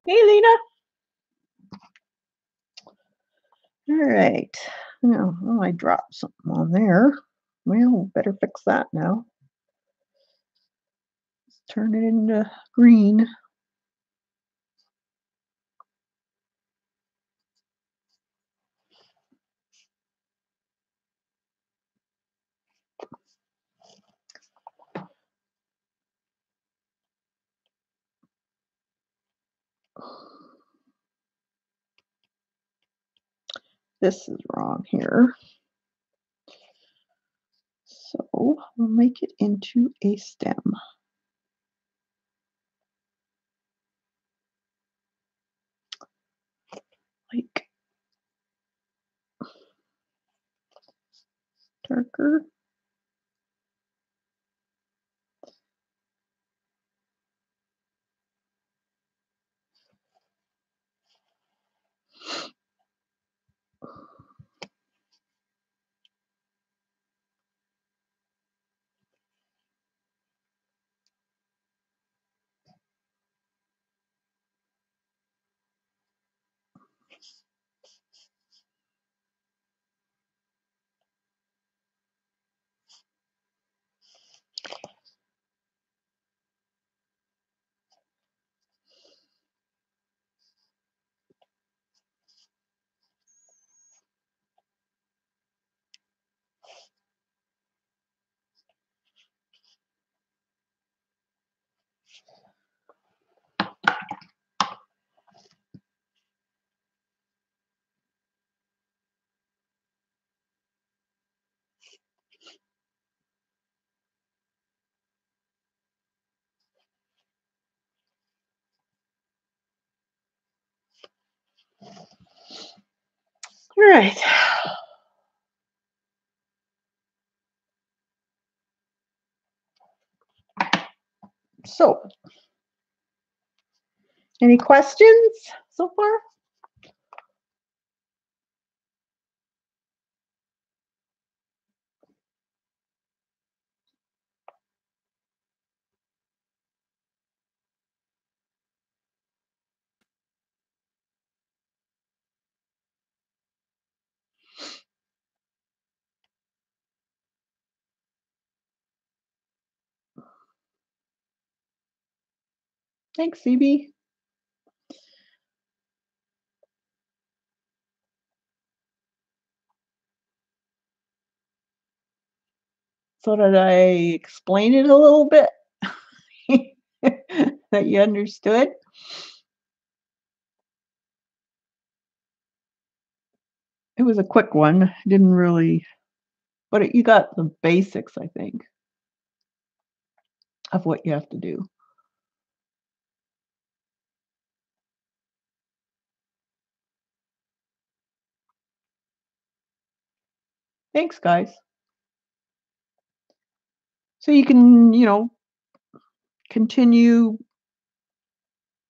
Speaker 1: Hey, Lena. All right. Yeah, oh, I dropped something on there. Well, better fix that now. Turn it into green. This is wrong here. So we'll make it into a stem. Like darker. All right. So, any questions so far? Thanks, CB. So did I explain it a little bit that you understood? It was a quick one. Didn't really, but you got the basics, I think, of what you have to do. Thanks, guys. So you can, continue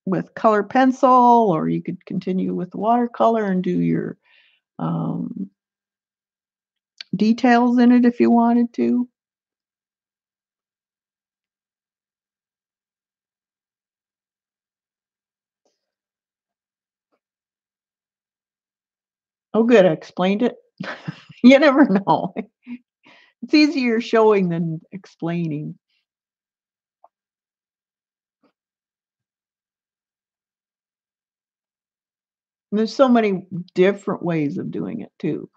Speaker 1: with color pencil, or you could continue with watercolor and do your um, details in it if you wanted to. Oh, good. I explained it. You never know. It's easier showing than explaining. And there's so many different ways of doing it too.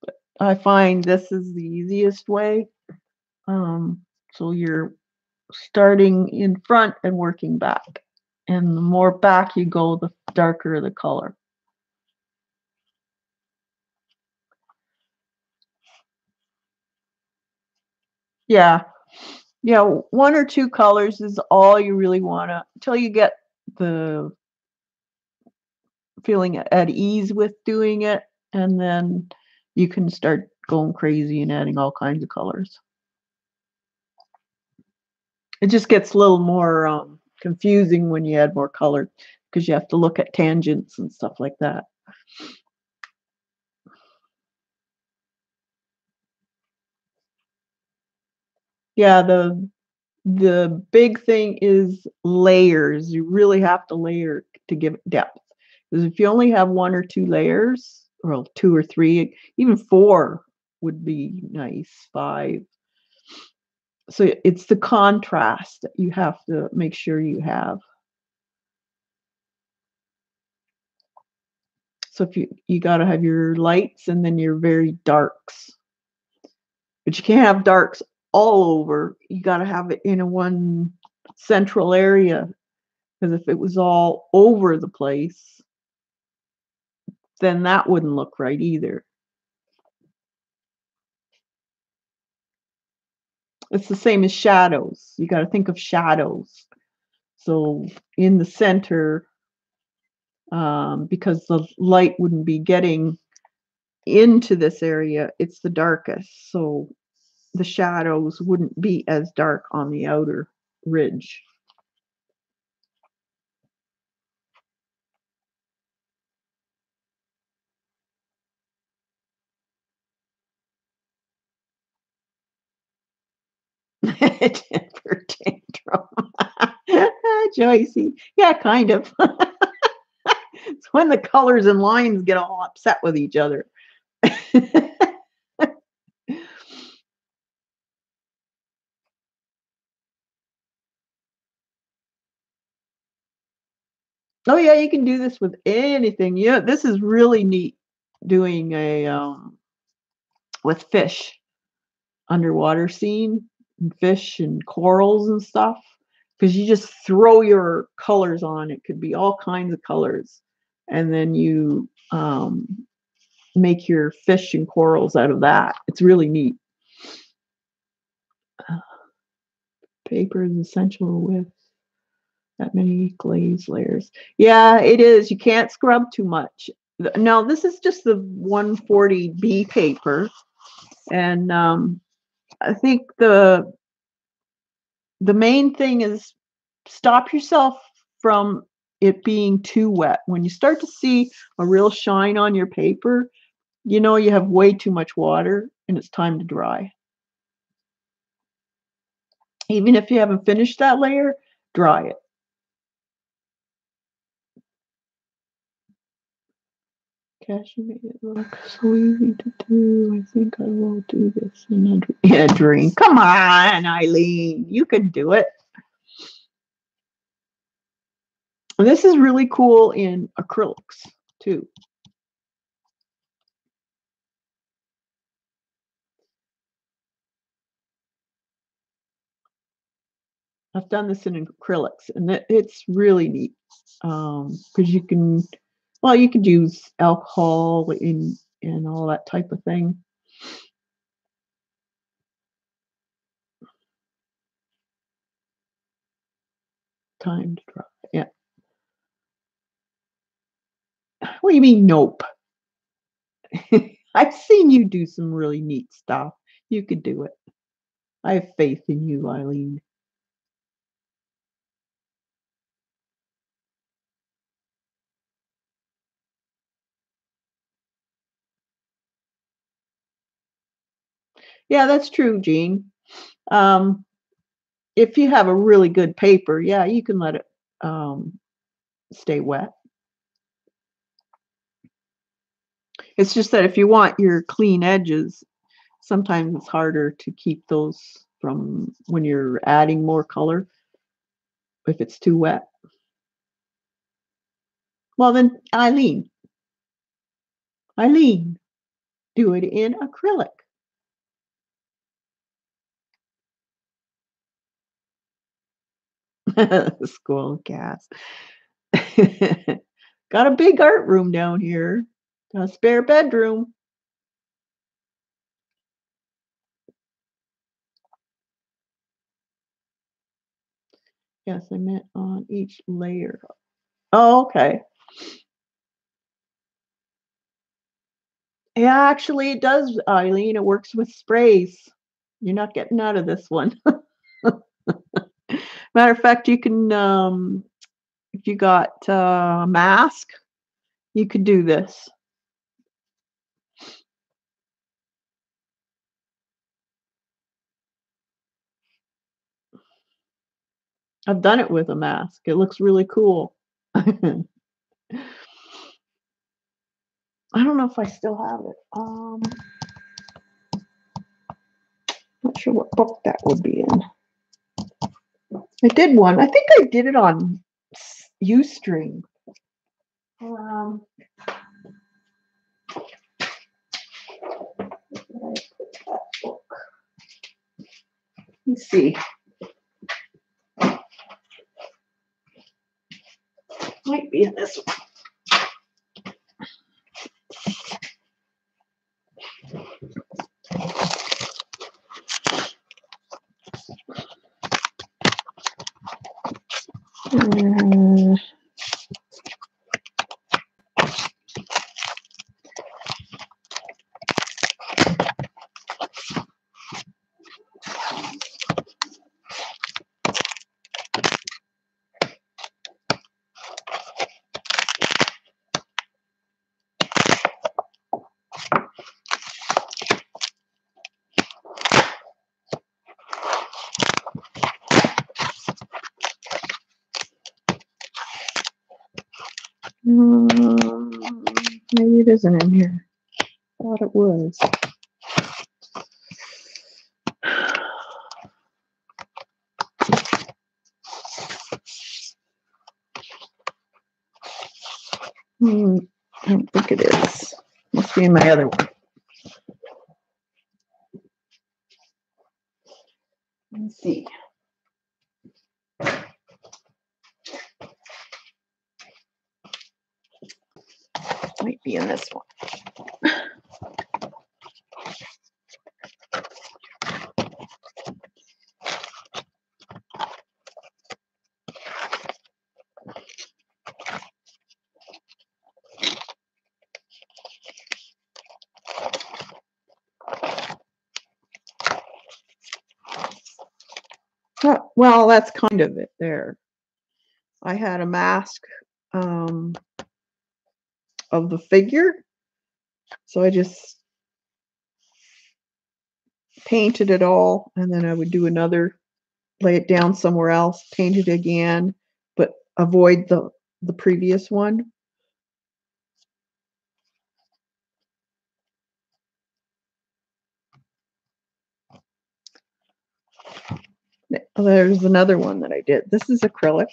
Speaker 1: But I find this is the easiest way. Um, so you're starting in front and working back. And the more back you go, the darker the color. Yeah. Yeah, one or two colors is all you really wanna until you get the feeling at ease with doing it, and then you can start going crazy and adding all kinds of colors. It just gets a little more, confusing when you add more color because you have to look at tangents and stuff like that. Yeah, the big thing is layers. You really have to layer to give it depth. Because if you only have 1 or 2 layers Well, 2 or 3, even 4 would be nice, 5. So it's the contrast that you have to make sure you have. So if you gotta have your lights and then your very darks. But you can't have darks all over. You gotta have it in a one central area, because if it was all over the place, then that wouldn't look right either. It's the same as shadows. You gotta think of shadows. So in the center, because the light wouldn't be getting into this area, it's the darkest. So the shadows wouldn't be as dark on the outer ridge. Temper tantrum. Joycey. Yeah, kind of. It's when the colors and lines get all upset with each other. Oh yeah, you can do this with anything. Yeah, this is really neat doing a with fish, underwater scene, and fish and corals and stuff. Because you just throw your colors on. It could be all kinds of colors. And then you make your fish and corals out of that. It's really neat. Uh, Paper is essential with that many glaze layers. Yeah, it is. You can't scrub too much. Now, this is just the 140B paper, and I think the main thing is stop yourself from it being too wet. When you start to see a real shine on your paper, you know you have way too much water and it's time to dry. Even if you haven't finished that layer, dry it. Cashew made it look so easy to do. I think I will do this in a drink. Come on, Eileen. You can do it. And this is really cool in acrylics, too. I've done this in acrylics, and it's really neat because you can, well, you could use alcohol in and all that type of thing. Time to dry. Yeah. What do you mean, nope? I've seen you do some really neat stuff. You could do it. I have faith in you, Eileen. Yeah, that's true, Jean. Um, if you have a really good paper, yeah, you can let it stay wet. It's just that if you want your clean edges, sometimes it's harder to keep those from when you're adding more color if it's too wet. Well, then, Eileen, do it in acrylic. School gas. Got a big art room down here. Got a spare bedroom. Yes, I meant on each layer. Oh, okay. Yeah, actually, it does, Eileen. It works with sprays. You're not getting out of this one. Matter of fact, you can, if you got a mask, you could do this. I've done it with a mask. It looks really cool. I don't know if I still have it. Not sure what book that would be in. I did one. I think I did it on Ustream. Let's see. Might be in this one. Maybe it isn't in here. Thought it was. I don't think it is. Must be in my other one. Let's see. Might be in this one. Well, that's kind of it there. I had a mask of the figure, so I just painted it all, and then I would do another, lay it down somewhere else, paint it again, but avoid the previous one. There's another one that I did. This is acrylic.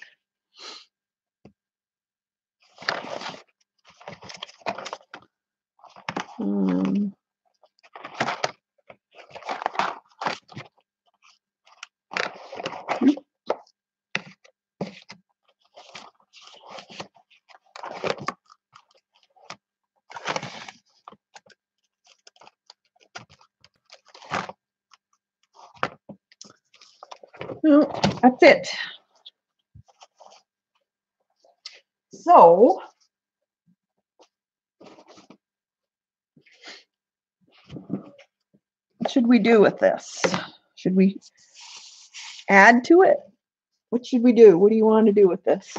Speaker 1: Well, that's it. So, what should we do with this? Should we add to it? What should we do? What do you want to do with this?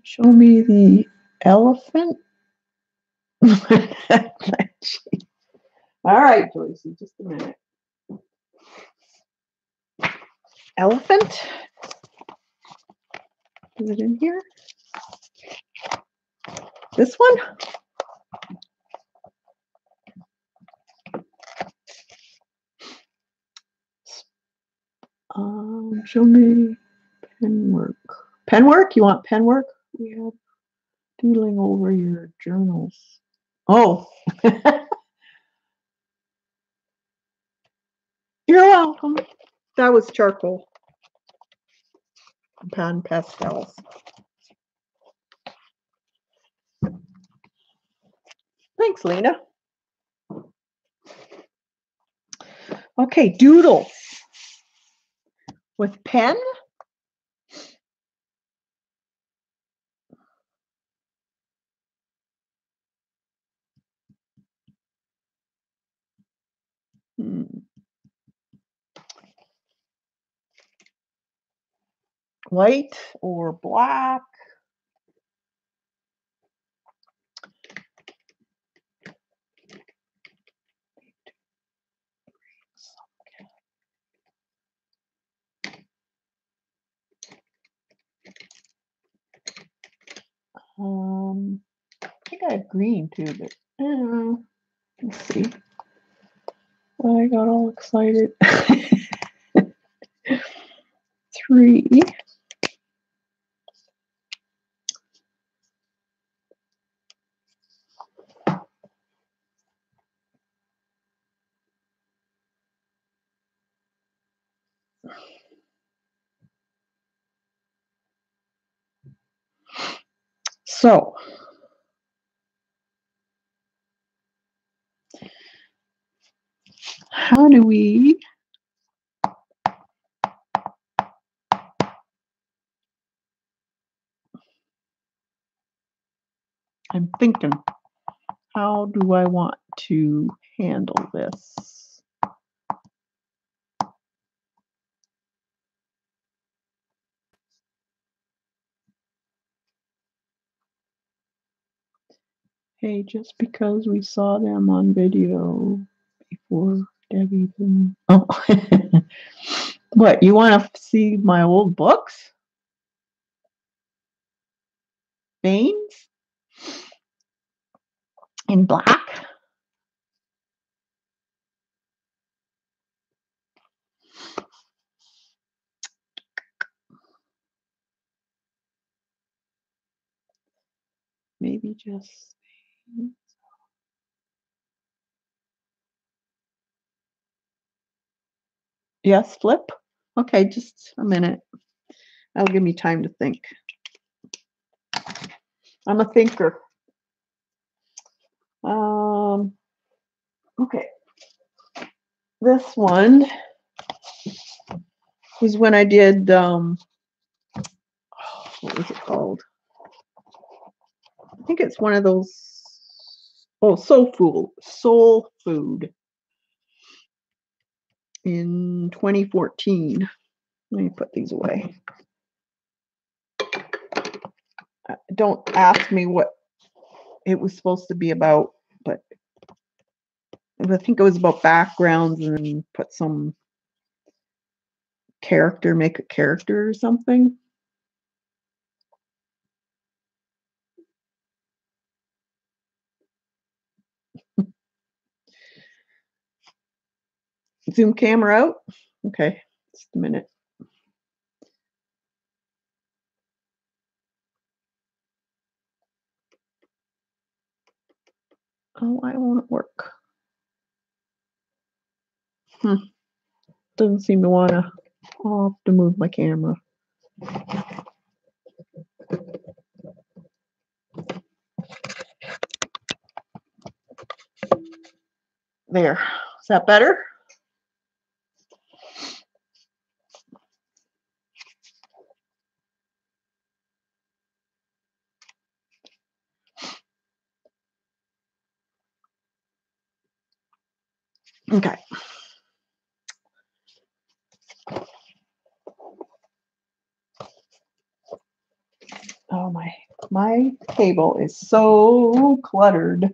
Speaker 1: Show me the elephant. All right, Joyce, just a minute. Elephant. Is it in here? This one? Show me pen work. Pen work? You want pen work? We have doodling over your journals. Oh. You're welcome. That was charcoal. Pan pastels. Thanks, Lena. Okay, doodles with pen. White or black. I think I have green too, but let's see. I got all excited. 3. So, how do we I'm thinking, how do I want to handle this? Hey, just because we saw them on video before Debbie. Oh, what? You want to see my old books? Veins in black? Maybe just. Yes, flip. Okay, just a minute. That'll give me time to think. I'm a thinker. Okay. This one was when I did, what was it called? I think it's one of those, Soul Food in 2014. Let me put these away. Don't ask me what it was supposed to be about, but I think it was about backgrounds and put some character, make a character or something. Zoom camera out. Okay, just a minute. Oh, why won't it work? Doesn't seem to want to. I'll have to move my camera. There. Is that better? Okay. Oh, my table is so cluttered.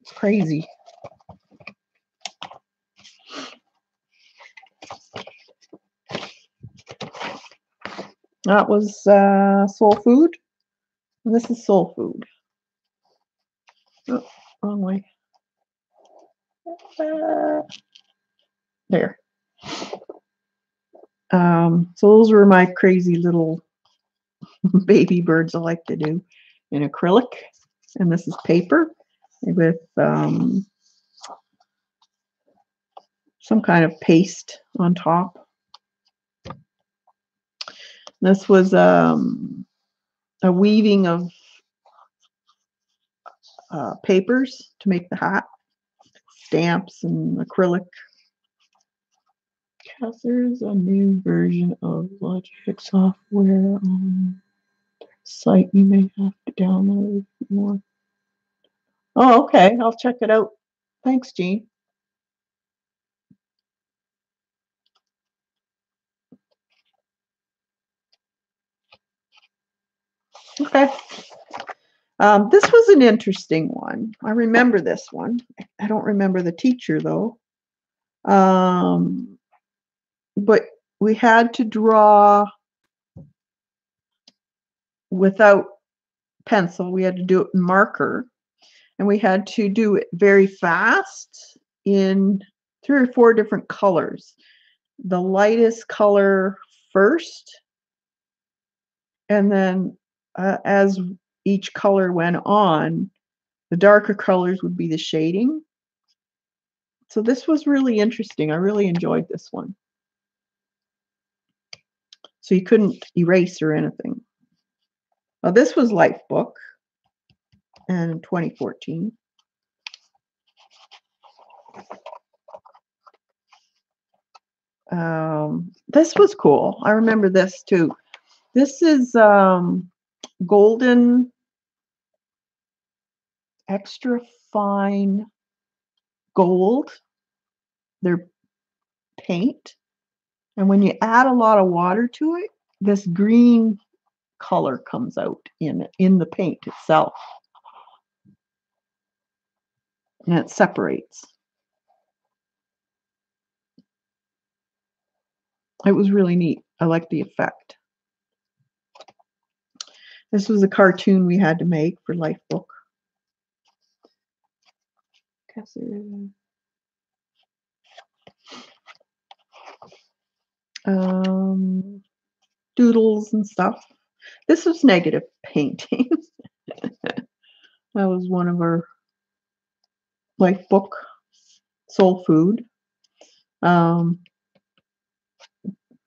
Speaker 1: It's crazy. That was Soul Food. And this is Soul Food. Oh, wrong way. There. So those were my crazy little baby birds I like to do in acrylic. And this is paper with some kind of paste on top. This was a weaving of papers to make the hat, stamps and acrylic. Because there's a new version of Logic software on the site. You may have to download more. Oh, okay. I'll check it out. Thanks, Jean. Okay. This was an interesting one. I remember this one. I don't remember the teacher, though. But we had to draw without pencil. We had to do it in marker, and we had to do it very fast in 3 or 4 different colors. The lightest color first, and then as each color went on, the darker colors would be the shading. So this was really interesting. I really enjoyed this one. So you couldn't erase or anything. Well, this was Life Book in 2014. This was cool. I remember this too. This is golden extra fine gold. They're paint. And when you add a lot of water to it, this green color comes out in the paint itself. And it separates. It was really neat. I like the effect. This was a cartoon we had to make for Life Book. Doodles and stuff. This was negative painting. That was one of our Life Book soul food.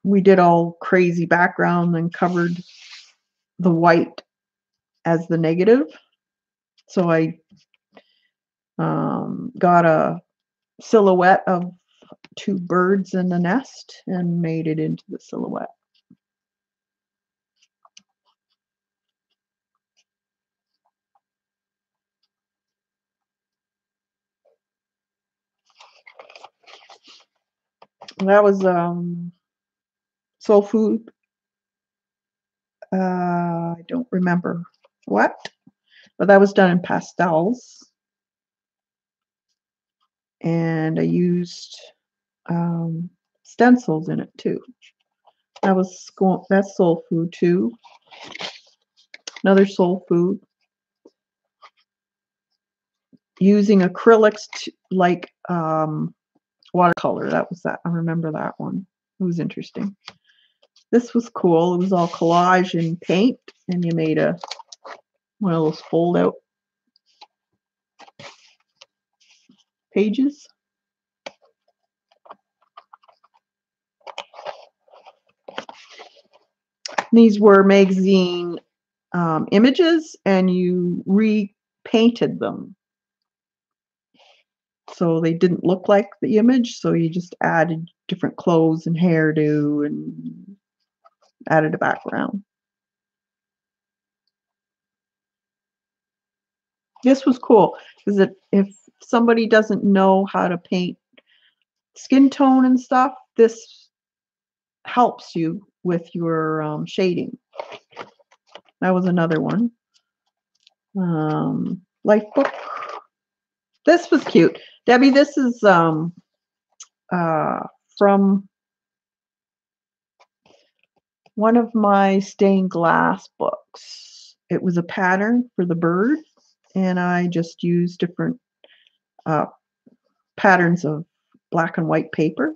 Speaker 1: We did all crazy background and covered the white as the negative. So I got a silhouette of 2 birds in a nest and made it into the silhouette. That was soul food. I don't remember what, but that was done in pastels. And I used stencils in it too. That's soul food too. Another soul food. Using acrylics like watercolor. That was that. I remember that one. It was interesting. This was cool. It was all collage and paint, and you made one of those fold out pages. These were magazine images, and you repainted them. So they didn't look like the image, so you just added different clothes and hairdo and added a background. This was cool because if somebody doesn't know how to paint skin tone and stuff, this helps you with your shading. That was another one. Life Book. This was cute. Debbie, this is from one of my stained glass books. It was a pattern for the bird, and I just used different patterns of black and white paper.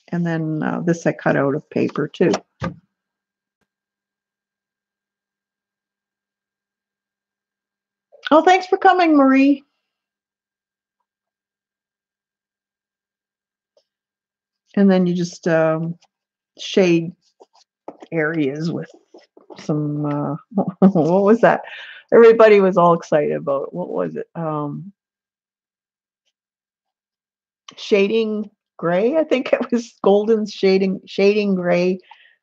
Speaker 1: And then this I cut out of paper too. Oh, thanks for coming, Marie. And then you just shade areas with some, what was that? Everybody was all excited about. What was it? Shading gray, I think it was golden shading gray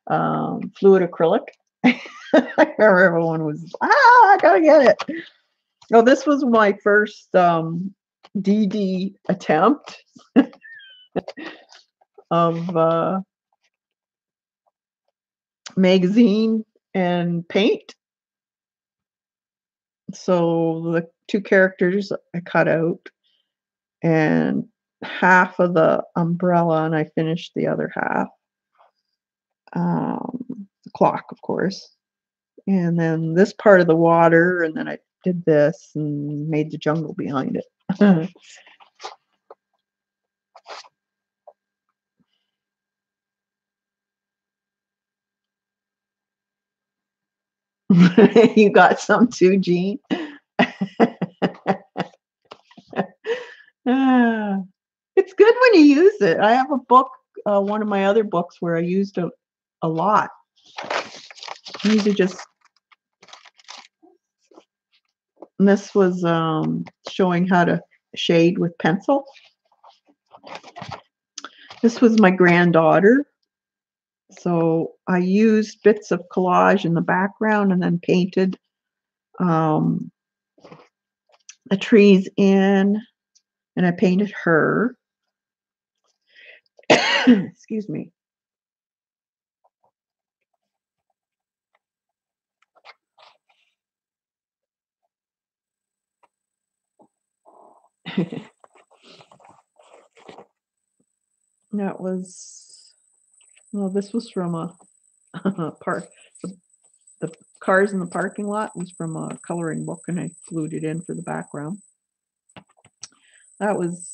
Speaker 1: fluid acrylic. I remember everyone was, I gotta get it. Oh, this was my first DD attempt of magazine and paint. So the 2 characters I cut out and half of the umbrella, and I finished the other half. The clock, of course. And then this part of the water, and then I did this and made the jungle behind it. You got some too, Jean? Ah, it's good when you use it. I have a book, one of my other books where I used it a lot. These are just, and this was showing how to shade with pencil. This was my granddaughter. So I used bits of collage in the background and then painted um, the trees in, and I painted her. Excuse me. That was, well, this was from a park. The cars in the parking lot was from a coloring book, and I glued it in for the background. That was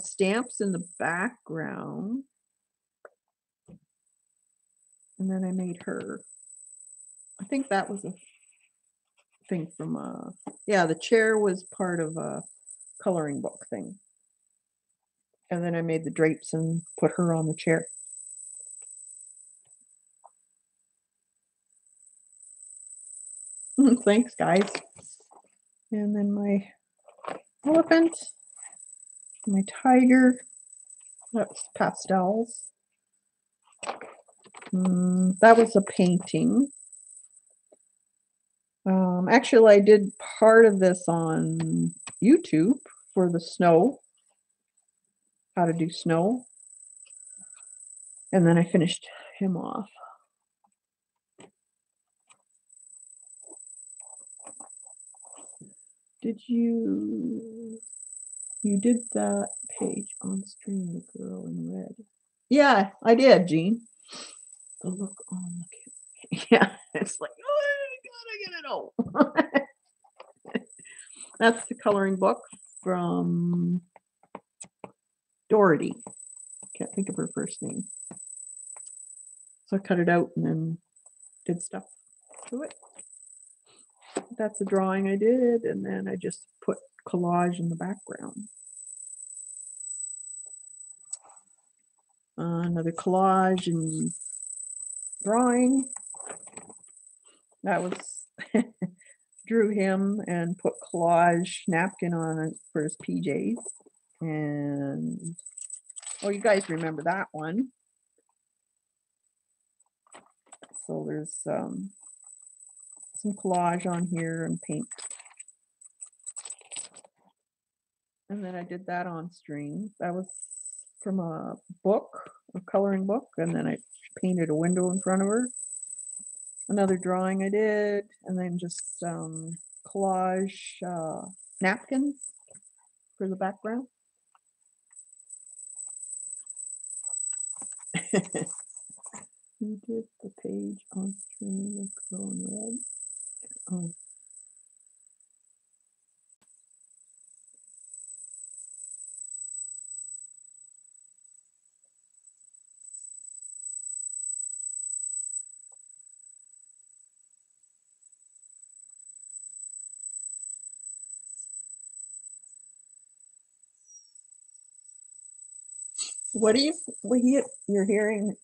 Speaker 1: stamps in the background. And then I made her. I think that was a thing from yeah, the chair was part of a coloring book thing. And then I made the drapes and put her on the chair. Thanks, guys. And then my elephant, my tiger, that was pastels. That was a painting. Actually, I did part of this on YouTube for the snow, how to do snow. And then I finished him off. Did you did that page on stream, the girl in red? Yeah, I did, Jean. The look on the camera. Yeah, it's like, oh, I gotta get it all. That's the coloring book from Dorothy. Can't think of her first name. So I cut it out and then did stuff to it. That's a drawing I did, and then I just put collage in the background. Another collage and drawing. That was drew him and put collage napkin on it for his PJs. And oh, you guys remember that one. So there's some collage on here and paint. And then I did that on stream. That was from a book, a coloring book, and then I painted a window in front of her. Another drawing I did, and then just collage napkins for the background. You did the page on stream with girl in red. Oh. What do you're hearing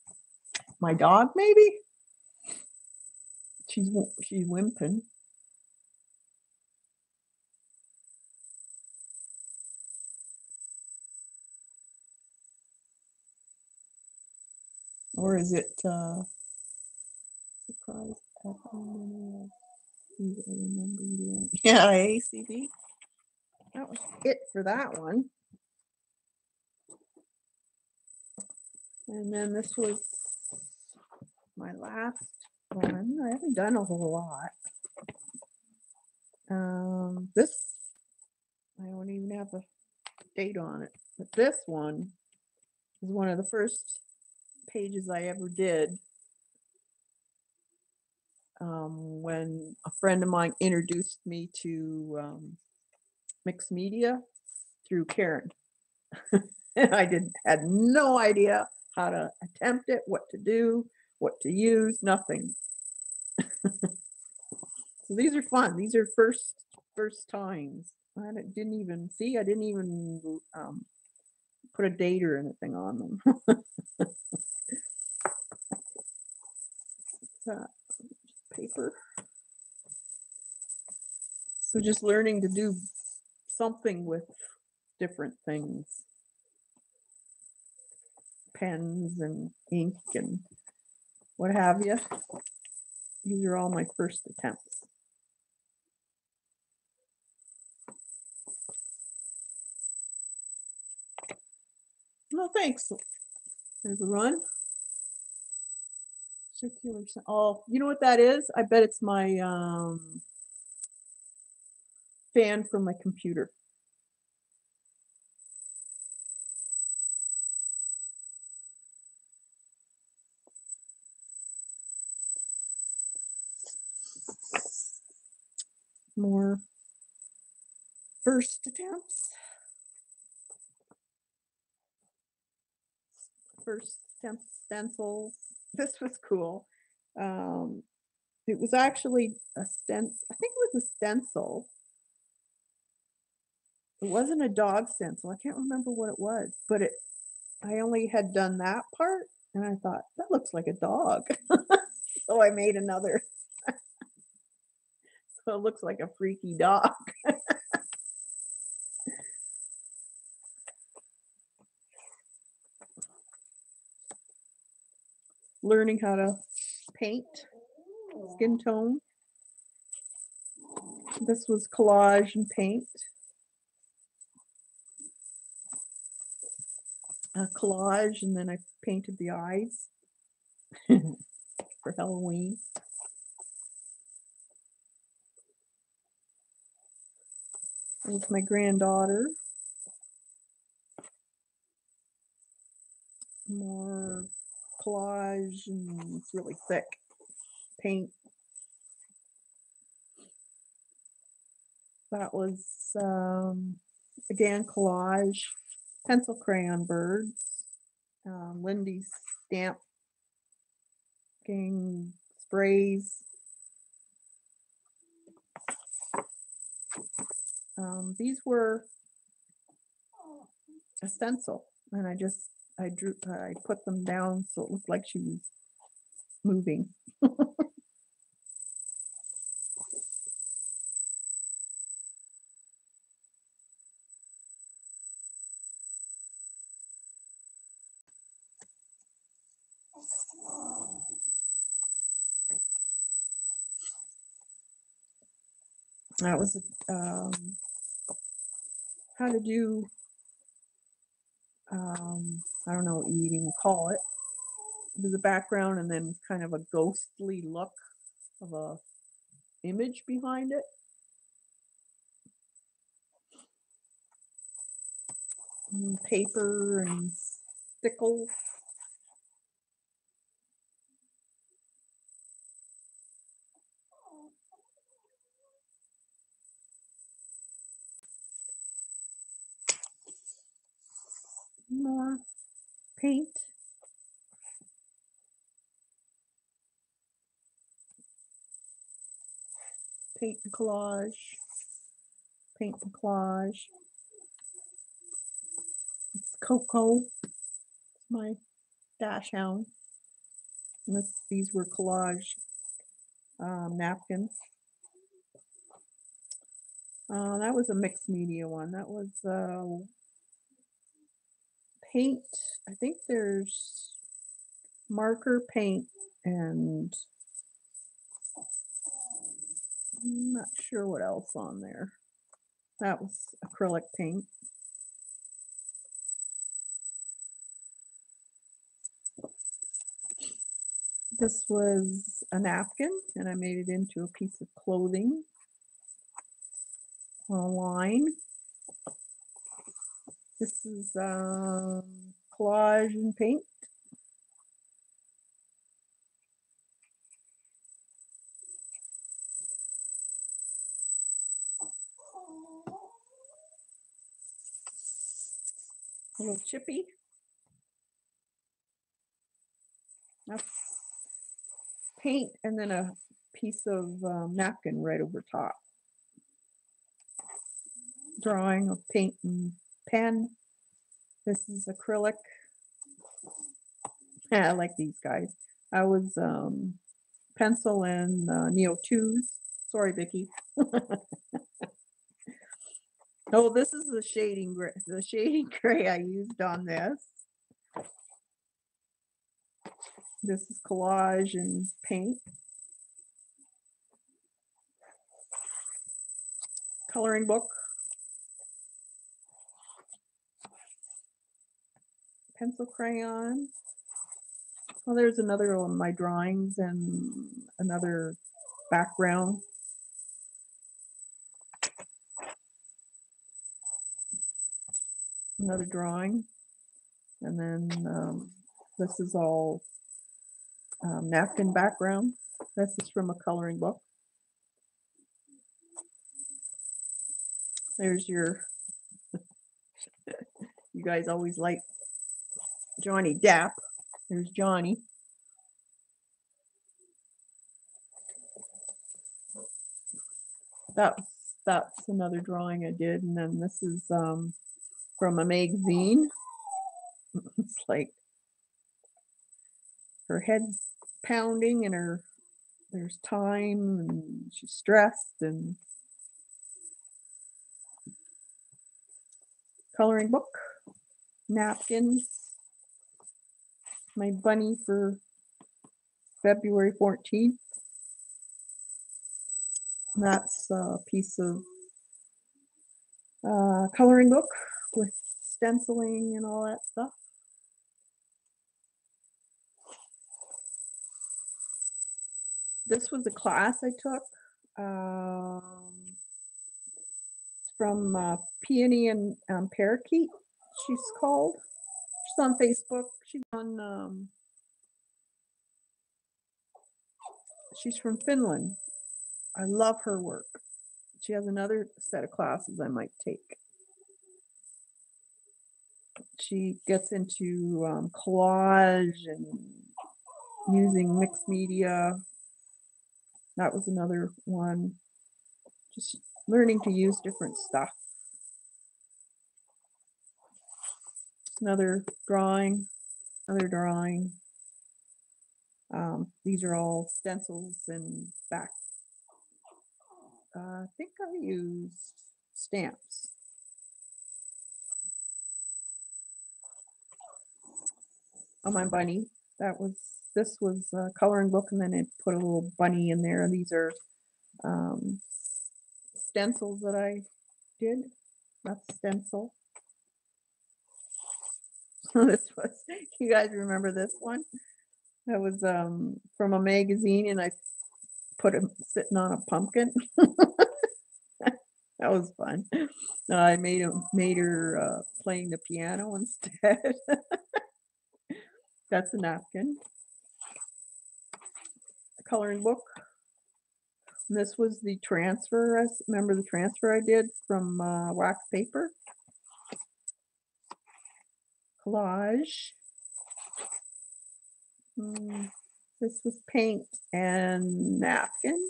Speaker 1: my dog maybe? She's whimpering. Or is it surprise? Yeah, ACB. That was it for that one. And then this was my last one. I haven't done a whole lot. This, I don't even have a date on it, but this one is one of the first pages I ever did when a friend of mine introduced me to mixed media through Karen. And I had no idea how to attempt it, what to do, what to use, nothing. So these are fun. These are first times. Didn't even see. I didn't even put a date or anything on them. Paper. So just learning to do something with different things, pens and ink and what have you. These are all my first attempts. No, thanks, everyone. Circular. Oh, you know what that is? I bet it's my fan from my computer. More first attempts. First attempt stencils. This was cool. It was actually a stencil. I think it was a stencil. It wasn't a dog stencil. I can't remember what it was, but I only had done that part, and I thought that looks like a dog. So I made another. So it looks like a freaky dog. Learning how to paint, skin tone. This was collage and paint. Collage, and then I painted the eyes for Halloween. There's my granddaughter. More collage, and it's really thick paint. That was again collage, pencil crayon birds, Lindy's stamp gang sprays. These were a stencil, and I put them down so it looked like she was moving. That was how to do, I don't know what you even call it. It was a background and then kind of a ghostly look of a image behind it. And paper and stickles. More paint. Paint and collage. Paint and collage. It's Coco. It's my dash hound. And these were collage napkins. That was a mixed media one. That was paint. I think there's marker paint and I'm not sure what else on there. That was acrylic paint. This was a napkin, and I made it into a piece of clothing on a line. This is collage and paint. A little chippy. That's paint and then a piece of napkin right over top. Drawing of paint and pen. This is acrylic. Yeah, I like these guys. I was pencil and Neo 2s. Sorry, Vicky. Oh, this is the shading gray. The shading gray I used on this. This is collage and paint. Coloring book. Pencil crayon. Well, there's another one of my drawings and another background. Another drawing. And then this is all napkin background. This is from a coloring book. There's your, you guys always like Johnny Depp. There's Johnny. That's another drawing I did. And then this is from a magazine. It's like her head's pounding and there's time and she's stressed, and coloring book, napkins, my bunny for February 14th. And that's a piece of coloring book with stenciling and all that stuff. This was a class I took from Peony and Parakeet, she's called. She's on Facebook. She's from Finland. I love her work. She has another set of classes I might take. She gets into collage and using mixed media. That was another one. Just learning to use different stuff. Another drawing, another drawing. These are all stencils and back. I think I used stamps. On my bunny. This was a coloring book, and then it put a little bunny in there. These are stencils that I did. That's stencil. This was, you guys remember this one? That was from a magazine, and I put him sitting on a pumpkin. That was fun. I made her playing the piano instead. That's a napkin. A coloring book. And this was the transfer. Remember the transfer I did from wax paper? Collage. This was paint and napkin.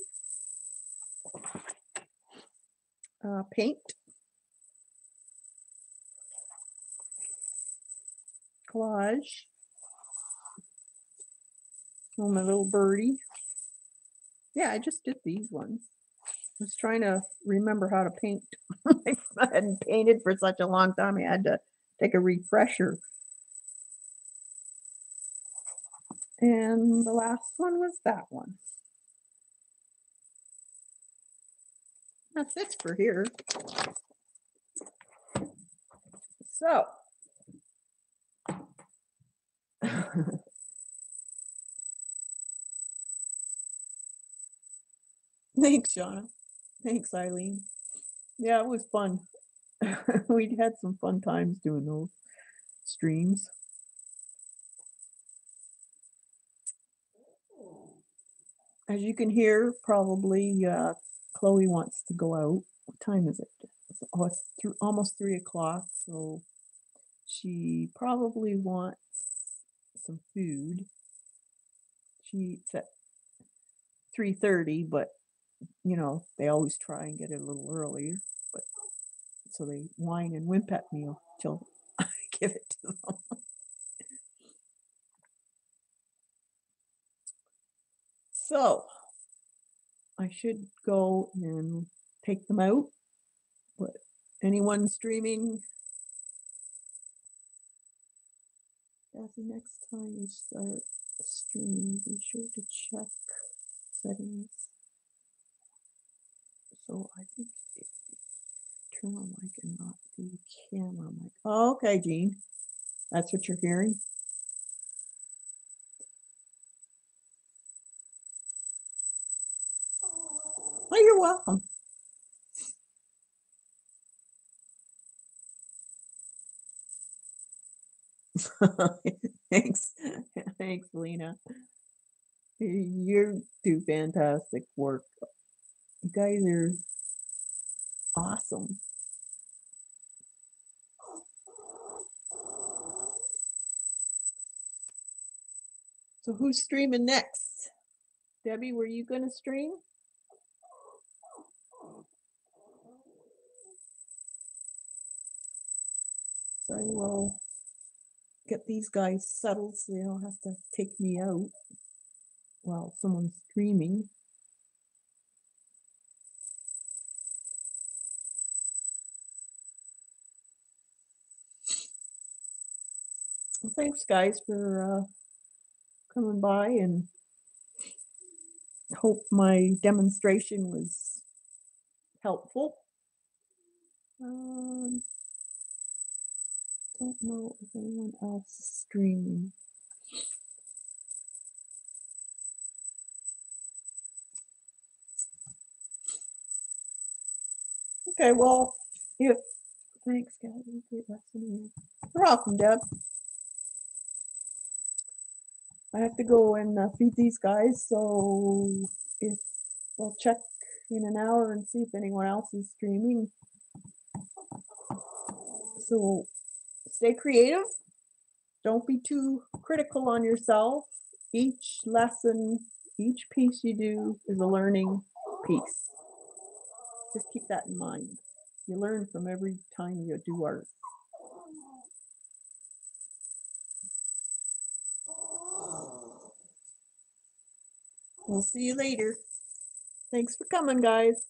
Speaker 1: Paint. Collage. Oh, my little birdie. Yeah, I just did these ones. I was trying to remember how to paint. I hadn't painted for such a long time. I had to take a refresher. And the last one was that one. That's it for here. So, thanks, Shauna. Thanks, Eileen. Yeah, it was fun. We had some fun times doing those streams. As you can hear, probably Chloe wants to go out. What time is it? Oh, it's almost 3 o'clock. So she probably wants some food. She eats at 3:30, but they always try and get it a little earlier. But so they whine and whimp at me till I give it to them. So I should go and take them out. But anyone streaming? Kathy, next time you start a stream, be sure to check settings. So I think turn on mic and not the camera mic. Oh, okay, Jean. That's what you're hearing? Oh, you're welcome. Thanks. Thanks, Lena. You do fantastic work. You guys are awesome. So who's streaming next? Debbie, were you going to stream? So I will get these guys settled so they don't have to take me out while someone's streaming. Well, thanks, guys, for coming by, and hope my demonstration was helpful. Don't know if anyone else is streaming. Okay, well, if thanks, guys. Great lesson. You're welcome, Deb. I have to go and feed these guys, so if I'll check in an hour and see if anyone else is streaming. So stay creative. Don't be too critical on yourself. Each lesson, each piece you do is a learning piece. Just keep that in mind. You learn from every time you do art. We'll see you later. Thanks for coming, guys.